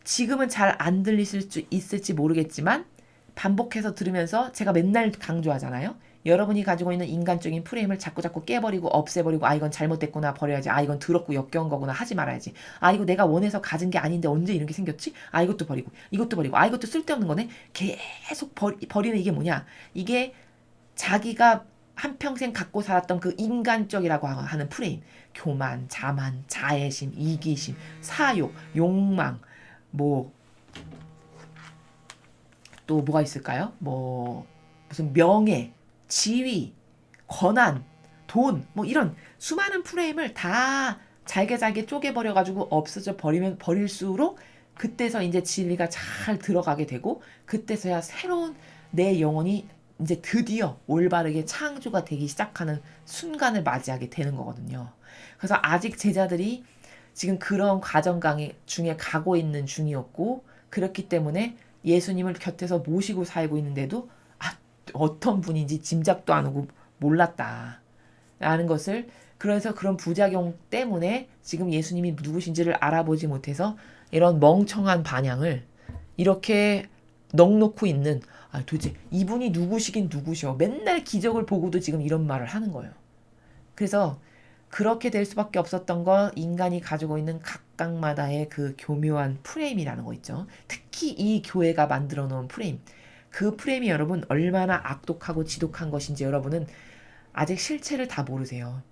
지금은 잘 안 들리실 수 있을지 모르겠지만 반복해서 들으면서 제가 맨날 강조하잖아요. 여러분이 가지고 있는 인간적인 프레임을 자꾸 깨버리고 없애버리고 아 이건 잘못됐구나 버려야지 아 이건 더럽고 역겨운 거구나 하지 말아야지 아 이거 내가 원해서 가진 게 아닌데 언제 이런 게 생겼지 아 이것도 버리고 아 이것도 쓸데없는 거네 계속 버리는 이게 뭐냐 이게 자기가 한평생 갖고 살았던 그 인간적이라고 하는 프레임 교만, 자만, 자애심, 이기심, 사욕, 욕망 뭐 또 뭐가 있을까요? 뭐 무슨 명예, 지위, 권한, 돈, 뭐 이런 수많은 프레임을 다 잘게 쪼개버려가지고 없어져 버릴수록 그때서 이제 진리가 잘 들어가게 되고 그때서야 새로운 내 영혼이 이제 드디어 올바르게 창조가 되기 시작하는 순간을 맞이하게 되는 거거든요. 그래서 아직 제자들이 지금 그런 과정 중에 가고 있는 중이었고 그렇기 때문에 예수님을 곁에서 모시고 살고 있는데도 어떤 분인지 짐작도 안 하고 몰랐다. 라는 것을 그래서 그런 부작용 때문에 지금 예수님이 누구신지를 알아보지 못해서 이런 멍청한 반향을 이렇게 넋놓고 있는 도대체 이분이 누구시긴 누구셔. 맨날 기적을 보고도 지금 이런 말을 하는 거예요. 그래서 그렇게 될 수밖에 없었던 건 인간이 가지고 있는 각각마다의 그 교묘한 프레임이라는 거 있죠. 특히 이 교회가 만들어 놓은 프레임. 그 프레임이 여러분 얼마나 악독하고 지독한 것인지 여러분은 아직 실체를 다 모르세요.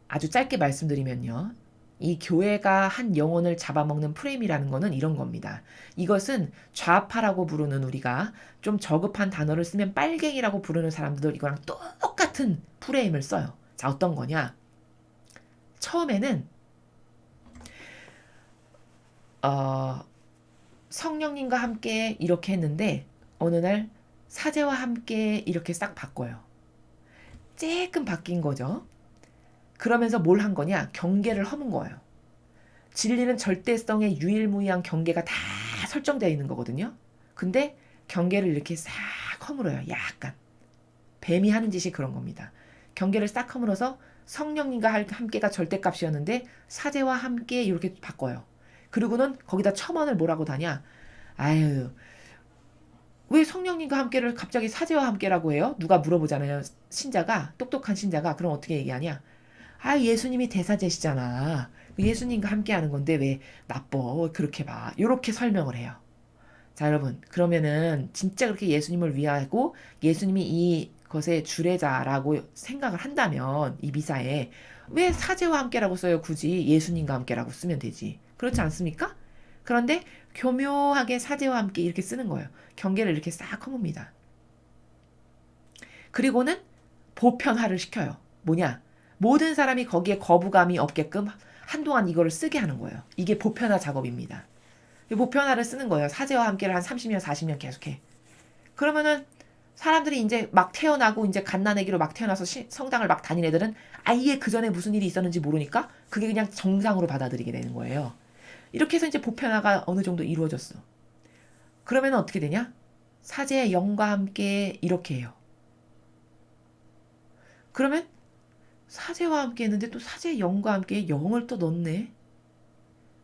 아주 짧게 말씀드리면요. 이 교회가 한 영혼을 잡아먹는 프레임이라는 거는 이런 겁니다. 이것은 좌파라고 부르는 우리가 좀 저급한 단어를 쓰면 빨갱이라고 부르는 사람들도 이거랑 똑같은 프레임을 써요. 자, 어떤 거냐? 처음에는 성령님과 함께 이렇게 했는데 어느 날 사제와 함께 이렇게 싹 바꿔요. 쬐끔 바뀐 거죠. 그러면서 뭘 한 거냐? 경계를 허문 거예요. 진리는 절대성의 유일무이한 경계가 다 설정되어 있는 거거든요. 근데 경계를 이렇게 싹 허물어요. 약간. 뱀이 하는 짓이 그런 겁니다. 경계를 싹 허물어서 성령님과 함께가 절대값이었는데 사제와 함께 이렇게 바꿔요. 그리고는 거기다 첨언을 뭐라고 다냐? 아유, 왜 성령님과 함께를 갑자기 사제와 함께라고 해요? 누가 물어보잖아요. 신자가, 똑똑한 신자가. 그럼 어떻게 얘기하냐? 아, 예수님이 대사제시잖아. 예수님과 함께 하는 건데 왜 나빠? 그렇게 봐. 이렇게 설명을 해요. 자, 여러분. 그러면은 진짜 그렇게 예수님을 위하고 예수님이 이것의 주례자라고 생각을 한다면 이 미사에 왜 사제와 함께라고 써요? 굳이 예수님과 함께라고 쓰면 되지. 그렇지 않습니까? 그런데 교묘하게 사제와 함께 이렇게 쓰는 거예요. 경계를 이렇게 싹 허뭅니다. 그리고는 보편화를 시켜요. 뭐냐? 모든 사람이 거기에 거부감이 없게끔 한동안 이거를 쓰게 하는 거예요. 이게 보편화 작업입니다. 보편화를 쓰는 거예요. 사제와 함께를 한 30년, 40년 계속해. 그러면은 사람들이 이제 막 태어나고 이제 갓난아기로 막 태어나서 성당을 막 다닌 애들은 아예 그 전에 무슨 일이 있었는지 모르니까 그게 그냥 정상으로 받아들이게 되는 거예요. 이렇게 해서 이제 보편화가 어느 정도 이루어졌어. 그러면 어떻게 되냐? 사제의 영과 함께 이렇게 해요. 그러면 사제와 함께 했는데 또 사제의 영과 함께 영을 또 넣네.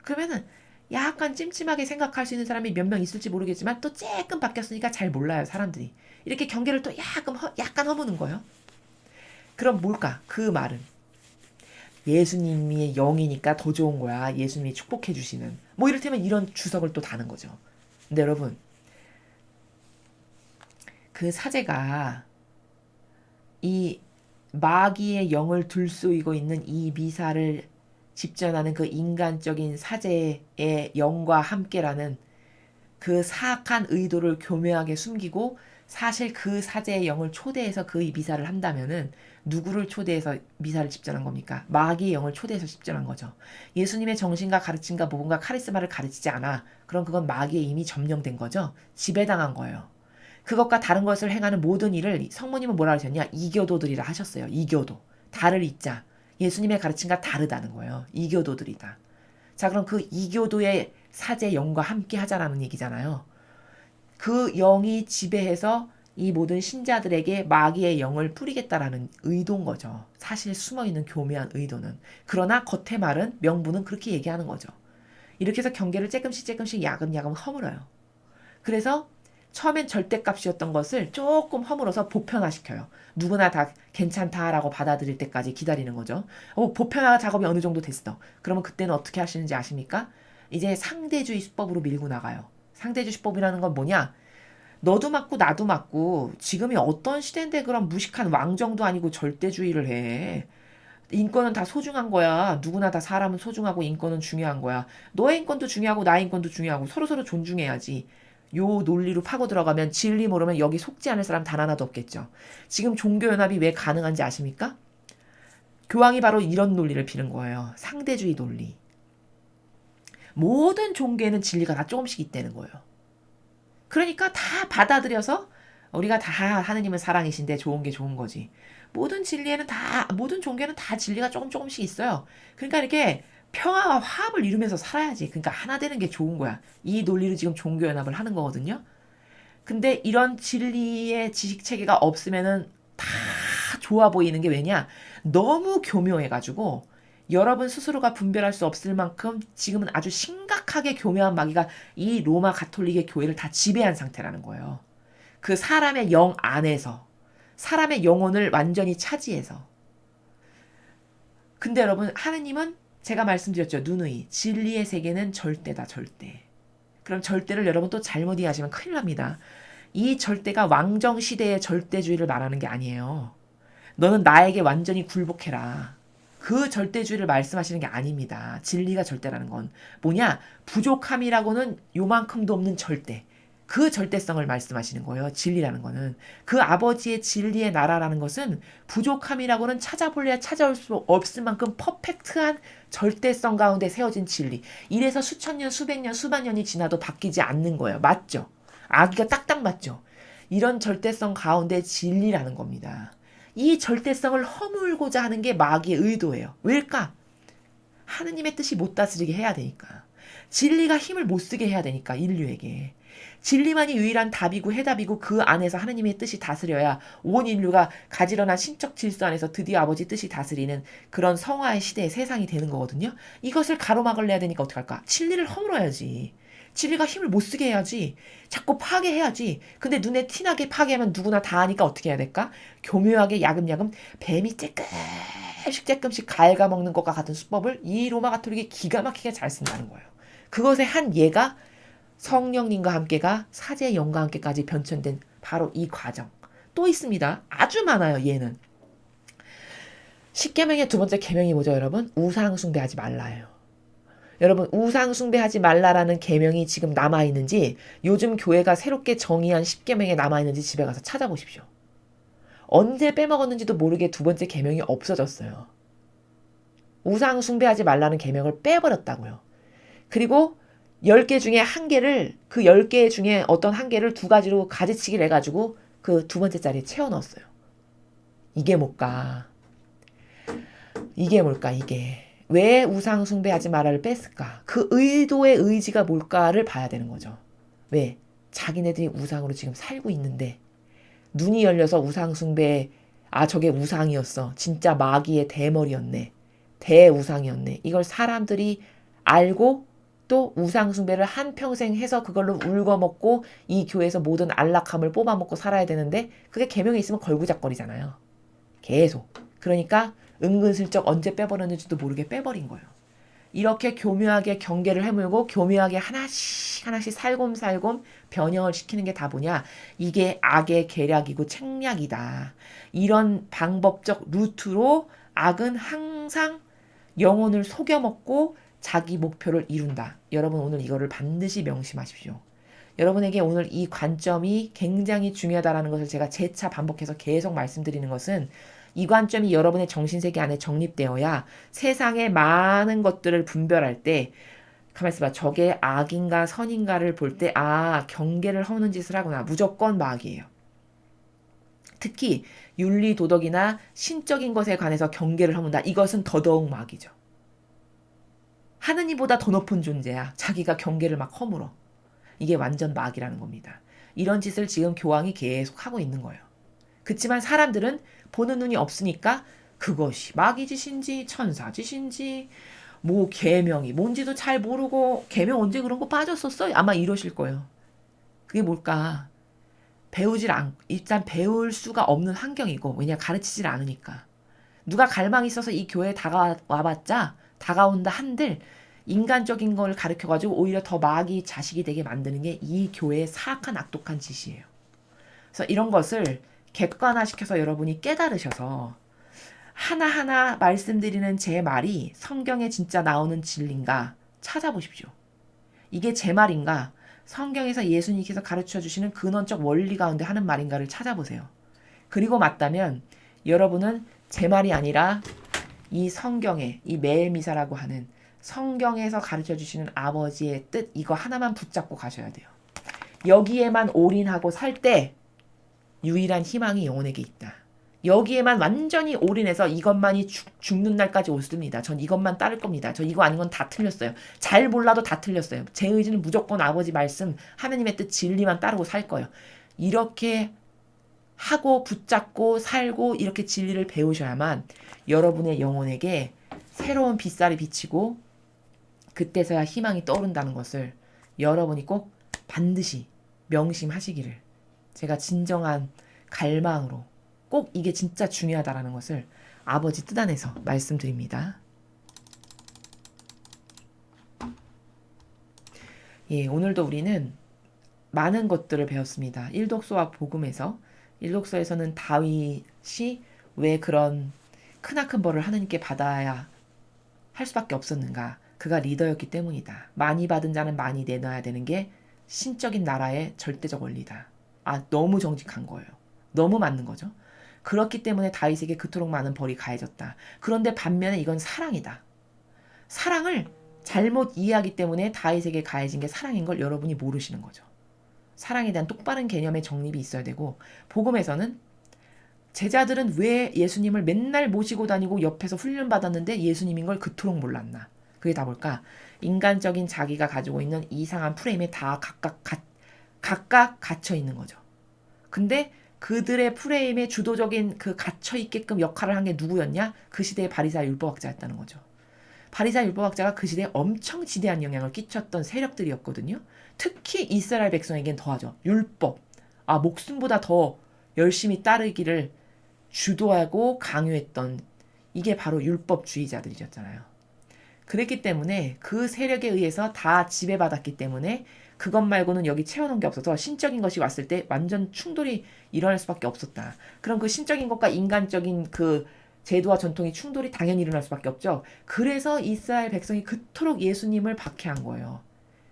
그러면은 약간 찜찜하게 생각할 수 있는 사람이 몇 명 있을지 모르겠지만 또 조금 바뀌었으니까 잘 몰라요, 사람들이. 이렇게 경계를 또 약간 허무는 거예요. 그럼 뭘까? 그 말은 예수님이 영이니까 더 좋은 거야. 예수님이 축복해 주시는. 뭐 이를테면 이런 주석을 또 다는 거죠. 근데 여러분, 그 사제가 이 마귀의 영을 들쏘이고 있는 이 미사를 집전하는 그 인간적인 사제의 영과 함께라는 그 사악한 의도를 교묘하게 숨기고 사실 그 사제의 영을 초대해서 그 미사를 한다면은 누구를 초대해서 미사를 집전한 겁니까? 마귀의 영을 초대해서 집전한 거죠. 예수님의 정신과 가르침과 모범과 카리스마를 가르치지 않아. 그럼 그건 마귀에 이미 점령된 거죠. 지배당한 거예요. 그것과 다른 것을 행하는 모든 일을 성모님은 뭐라 하셨냐? 이교도들이라 하셨어요. 이교도. 다를 잇자. 예수님의 가르침과 다르다는 거예요. 이교도들이다. 자, 그럼 그 이교도의 사제 영과 함께 하자라는 얘기잖아요. 그 영이 지배해서 이 모든 신자들에게 마귀의 영을 뿌리겠다라는 의도인 거죠. 사실 숨어있는 교묘한 의도는. 그러나 겉의 말은 명분은 그렇게 얘기하는 거죠. 이렇게 해서 경계를 조금씩 야금야금 허물어요. 그래서 처음엔 절대값이었던 것을 조금 허물어서 보편화시켜요. 누구나 다 괜찮다라고 받아들일 때까지 기다리는 거죠. 보편화 작업이 어느 정도 됐어. 그러면 그때는 어떻게 하시는지 아십니까? 이제 상대주의 수법으로 밀고 나가요. 상대주의 수법이라는 건 뭐냐? 너도 맞고 나도 맞고 지금이 어떤 시대인데 그런 무식한 왕정도 아니고 절대주의를 해. 인권은 다 소중한 거야. 누구나 다 사람은 소중하고 인권은 중요한 거야. 너의 인권도 중요하고 나의 인권도 중요하고 서로서로 존중해야지. 요 논리로 파고 들어가면 진리 모르면 여기 속지 않을 사람 단 하나도 없겠죠. 지금 종교연합이 왜 가능한지 아십니까? 교황이 바로 이런 논리를 피는 거예요. 상대주의 논리. 모든 종교에는 진리가 다 조금씩 있다는 거예요. 그러니까 다 받아들여서 우리가 다 하느님은 사랑이신데 좋은 게 좋은 거지. 모든 진리에는 모든 종교에는 다 진리가 조금씩 있어요. 그러니까 이렇게 평화와 화합을 이루면서 살아야지. 그러니까 하나 되는 게 좋은 거야. 이 논리로 지금 종교연합을 하는 거거든요. 근데 이런 진리의 지식 체계가 없으면은 다 좋아 보이는 게 왜냐? 너무 교묘해가지고 여러분 스스로가 분별할 수 없을 만큼 지금은 아주 심각하게 교묘한 마귀가 이 로마 가톨릭의 교회를 다 지배한 상태라는 거예요. 그 사람의 영 안에서 사람의 영혼을 완전히 차지해서. 근데 여러분 하느님은 제가 말씀드렸죠. 누누이 진리의 세계는 절대다. 절대. 그럼 절대를 여러분 또 잘못 이해하시면 큰일 납니다. 이 절대가 왕정시대의 절대주의를 말하는 게 아니에요. 너는 나에게 완전히 굴복해라. 그 절대주의를 말씀하시는 게 아닙니다. 진리가 절대라는 건 뭐냐? 부족함이라고는 요만큼도 없는 절대. 그 절대성을 말씀하시는 거예요. 진리라는 거는. 그 아버지의 진리의 나라라는 것은 부족함이라고는 찾아볼래야 찾아올 수 없을 만큼 퍼펙트한 절대성 가운데 세워진 진리. 이래서 수천 년, 수백 년, 수만 년이 지나도 바뀌지 않는 거예요. 맞죠? 아기가 딱딱 맞죠? 이런 절대성 가운데 진리라는 겁니다. 이 절대성을 허물고자 하는 게 마귀의 의도예요. 왜일까? 하느님의 뜻이 못 다스리게 해야 되니까. 진리가 힘을 못 쓰게 해야 되니까, 인류에게. 진리만이 유일한 답이고 해답이고 그 안에서 하느님의 뜻이 다스려야 온 인류가 가지런한 신적 질서 안에서 드디어 아버지 뜻이 다스리는 그런 성화의 시대의 세상이 되는 거거든요. 이것을 가로막을 내야 되니까 어떡할까? 진리를 허물어야지. 진리가 힘을 못 쓰게 해야지. 자꾸 파괴해야지. 근데 눈에 티나게 파괴하면 누구나 다 아니까 어떻게 해야 될까? 교묘하게 야금야금 뱀이 쬐끔씩 갉아먹는 것과 같은 수법을 이 로마 가톨릭이 기가 막히게 잘 쓴다는 거예요. 그것의 한 예가 성령님과 함께가 사제의 영과 함께까지 변천된 바로 이 과정. 또 있습니다. 아주 많아요. 얘는. 10계명의 두 번째 계명이 뭐죠, 여러분? 우상 숭배하지 말라예요. 여러분, 우상 숭배하지 말라라는 계명이 지금 남아있는지, 요즘 교회가 새롭게 정의한 10계명에 남아있는지 집에 가서 찾아보십시오. 언제 빼먹었는지도 모르게 두 번째 계명이 없어졌어요. 우상 숭배하지 말라는 계명을 빼버렸다고요. 그리고 10개 중에 한 개를, 그 10개 중에 어떤 한 개를 두 가지로 가지치기를 해가지고 그 두 번째 자리에 채워 넣었어요. 이게 뭘까? 이게 뭘까, 이게. 왜 우상 숭배하지 말아를 뺐을까? 그 의도의 의지가 뭘까를 봐야 되는 거죠. 왜? 자기네들이 우상으로 지금 살고 있는데 눈이 열려서 우상 숭배, 아 저게 우상이었어. 진짜 마귀의 대머리였네. 대우상이었네. 이걸 사람들이 알고 또 우상 숭배를 한평생 해서 그걸로 울거먹고 이 교회에서 모든 안락함을 뽑아먹고 살아야 되는데 그게 계명에 있으면 걸구작거리잖아요. 계속. 그러니까 은근슬쩍 언제 빼버렸는지도 모르게 빼버린 거예요. 이렇게 교묘하게 경계를 해물고 교묘하게 하나씩 살곰살곰 변형을 시키는 게 다 뭐냐? 이게 악의 계략이고 책략이다. 이런 방법적 루트로 악은 항상 영혼을 속여먹고 자기 목표를 이룬다. 여러분 오늘 이거를 반드시 명심하십시오. 여러분에게 오늘 이 관점이 굉장히 중요하다는 것을 제가 재차 반복해서 계속 말씀드리는 것은 이 관점이 여러분의 정신세계 안에 정립되어야 세상의 많은 것들을 분별할 때 가만히 있어봐. 저게 악인가 선인가를 볼 때 경계를 허무는 짓을 하구나. 무조건 마귀예요. 특히 윤리 도덕이나 신적인 것에 관해서 경계를 허문다. 이것은 더더욱 마귀죠. 하느님보다 더 높은 존재야. 자기가 경계를 막 허물어. 이게 완전 마귀라는 겁니다. 이런 짓을 지금 교황이 계속 하고 있는 거예요. 그렇지만 사람들은 보는 눈이 없으니까 그것이 마귀 짓인지 천사 짓인지 뭐 계명이 뭔지도 잘 모르고 계명 언제 그런 거 빠졌었어? 아마 이러실 거예요. 그게 뭘까? 일단 배울 수가 없는 환경이고 왜냐 가르치질 않으니까. 누가 갈망이 있어서 이 교회에 다가와봤자 다가온다 한들 인간적인 걸 가르쳐가지고 오히려 더 마귀 자식이 되게 만드는 게 이 교회의 사악한 악독한 짓이에요. 그래서 이런 것을 객관화시켜서 여러분이 깨달으셔서 하나하나 말씀드리는 제 말이 성경에 진짜 나오는 진리인가 찾아보십시오. 이게 제 말인가 성경에서 예수님께서 가르쳐 주시는 근원적 원리 가운데 하는 말인가를 찾아보세요. 그리고 맞다면 여러분은 제 말이 아니라 이 성경에 이 매일미사라고 하는 성경에서 가르쳐 주시는 아버지의 뜻 이거 하나만 붙잡고 가셔야 돼요. 여기에만 올인하고 살 때 유일한 희망이 영혼에게 있다. 여기에만 완전히 올인해서 이것만이 죽는 날까지 오습니다. 전 이것만 따를 겁니다. 저 이거 아닌 건 다 틀렸어요. 잘 몰라도 다 틀렸어요. 제 의지는 무조건 아버지 말씀, 하느님의 뜻 진리만 따르고 살 거예요. 이렇게 하고 붙잡고 살고 이렇게 진리를 배우셔야만 여러분의 영혼에게 새로운 빛살이 비치고 그때서야 희망이 떠오른다는 것을 여러분이 꼭 반드시 명심하시기를 제가 진정한 갈망으로 꼭 이게 진짜 중요하다라는 것을 아버지 뜻 안에서 말씀드립니다. 예, 오늘도 우리는 많은 것들을 배웠습니다. 일독서와 복음에서 일독서에서는 다윗이 왜 그런 크나큰 벌을 하느님께 받아야 할 수밖에 없었는가. 그가 리더였기 때문이다. 많이 받은 자는 많이 내놔야 되는 게 신적인 나라의 절대적 원리다. 너무 정직한 거예요. 너무 맞는 거죠. 그렇기 때문에 다윗에게 그토록 많은 벌이 가해졌다. 그런데 반면에 이건 사랑이다. 사랑을 잘못 이해하기 때문에 다윗에게 가해진 게 사랑인 걸 여러분이 모르시는 거죠. 사랑에 대한 똑바른 개념의 정립이 있어야 되고, 복음에서는 제자들은 왜 예수님을 맨날 모시고 다니고 옆에서 훈련받았는데 예수님인 걸 그토록 몰랐나. 그게 다 뭘까? 인간적인 자기가 가지고 있는 이상한 프레임에 다 각각 갇혀 있는 거죠. 근데 그들의 프레임에 주도적인 그 갇혀 있게끔 역할을 한 게 누구였냐? 그 시대의 바리새인 율법학자였다는 거죠. 바리새인 율법학자가 그 시대에 엄청 지대한 영향을 끼쳤던 세력들이었거든요. 특히 이스라엘 백성에겐 더하죠. 율법. 목숨보다 더 열심히 따르기를 주도하고 강요했던, 이게 바로 율법주의자들이었잖아요. 그랬기 때문에 그 세력에 의해서 다 지배받았기 때문에 그것 말고는 여기 채워놓은 게 없어서 신적인 것이 왔을 때 완전 충돌이 일어날 수밖에 없었다. 그럼 그 신적인 것과 인간적인 그 제도와 전통이 충돌이 당연히 일어날 수밖에 없죠. 그래서 이스라엘 백성이 그토록 예수님을 박해한 거예요.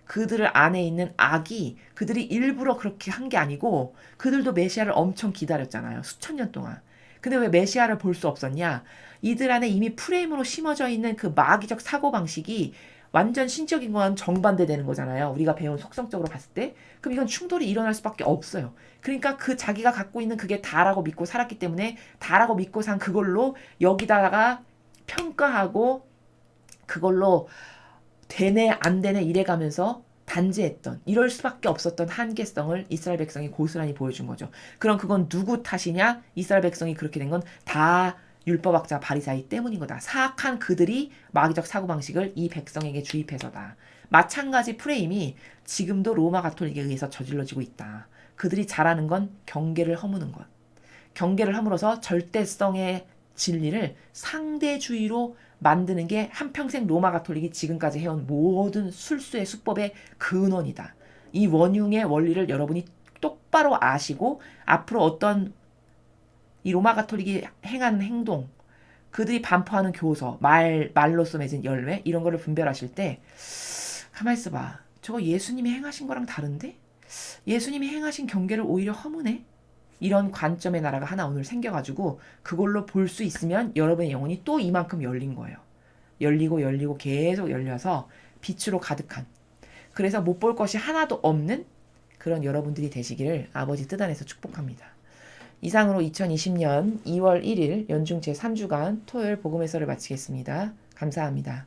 그들 안에 있는 악이 그들이 일부러 그렇게 한 게 아니고 그들도 메시아를 엄청 기다렸잖아요. 수천 년 동안. 근데 왜 메시아를 볼 수 없었냐? 이들 안에 이미 프레임으로 심어져 있는 그 마귀적 사고방식이 완전 신적인 건 정반대되는 거잖아요. 우리가 배운 속성적으로 봤을 때. 그럼 이건 충돌이 일어날 수밖에 없어요. 그러니까 그 자기가 갖고 있는 그게 다라고 믿고 살았기 때문에 다라고 믿고 산 그걸로 여기다가 평가하고 그걸로 되네 안 되네 이래가면서 단죄했던, 이럴 수밖에 없었던 한계성을 이스라엘 백성이 고스란히 보여준 거죠. 그럼 그건 누구 탓이냐? 이스라엘 백성이 그렇게 된 건 다 율법학자 바리사이 때문인 거다. 사악한 그들이 마귀적 사고방식을 이 백성에게 주입해서다. 마찬가지 프레임이 지금도 로마 가톨릭에 의해서 저질러지고 있다. 그들이 잘하는 건 경계를 허무는 것. 경계를 허물어서 절대성의 진리를 상대주의로 만드는 게 한평생 로마 가톨릭이 지금까지 해온 모든 술수의 수법의 근원이다. 이 원흉의 원리를 여러분이 똑바로 아시고 앞으로 어떤 이 로마 가톨릭이 행하는 행동, 그들이 반포하는 교서, 말로써 맺은 열매 이런 거를 분별하실 때 가만히 있어봐. 저거 예수님이 행하신 거랑 다른데? 예수님이 행하신 경계를 오히려 허무네? 이런 관점의 나라가 하나 오늘 생겨가지고 그걸로 볼 수 있으면 여러분의 영혼이 또 이만큼 열린 거예요. 열리고 계속 열려서 빛으로 가득한, 그래서 못 볼 것이 하나도 없는 그런 여러분들이 되시기를 아버지 뜻 안에서 축복합니다. 이상으로 2020년 2월 1일 연중 제3주간 토요일 복음 해설을 마치겠습니다. 감사합니다.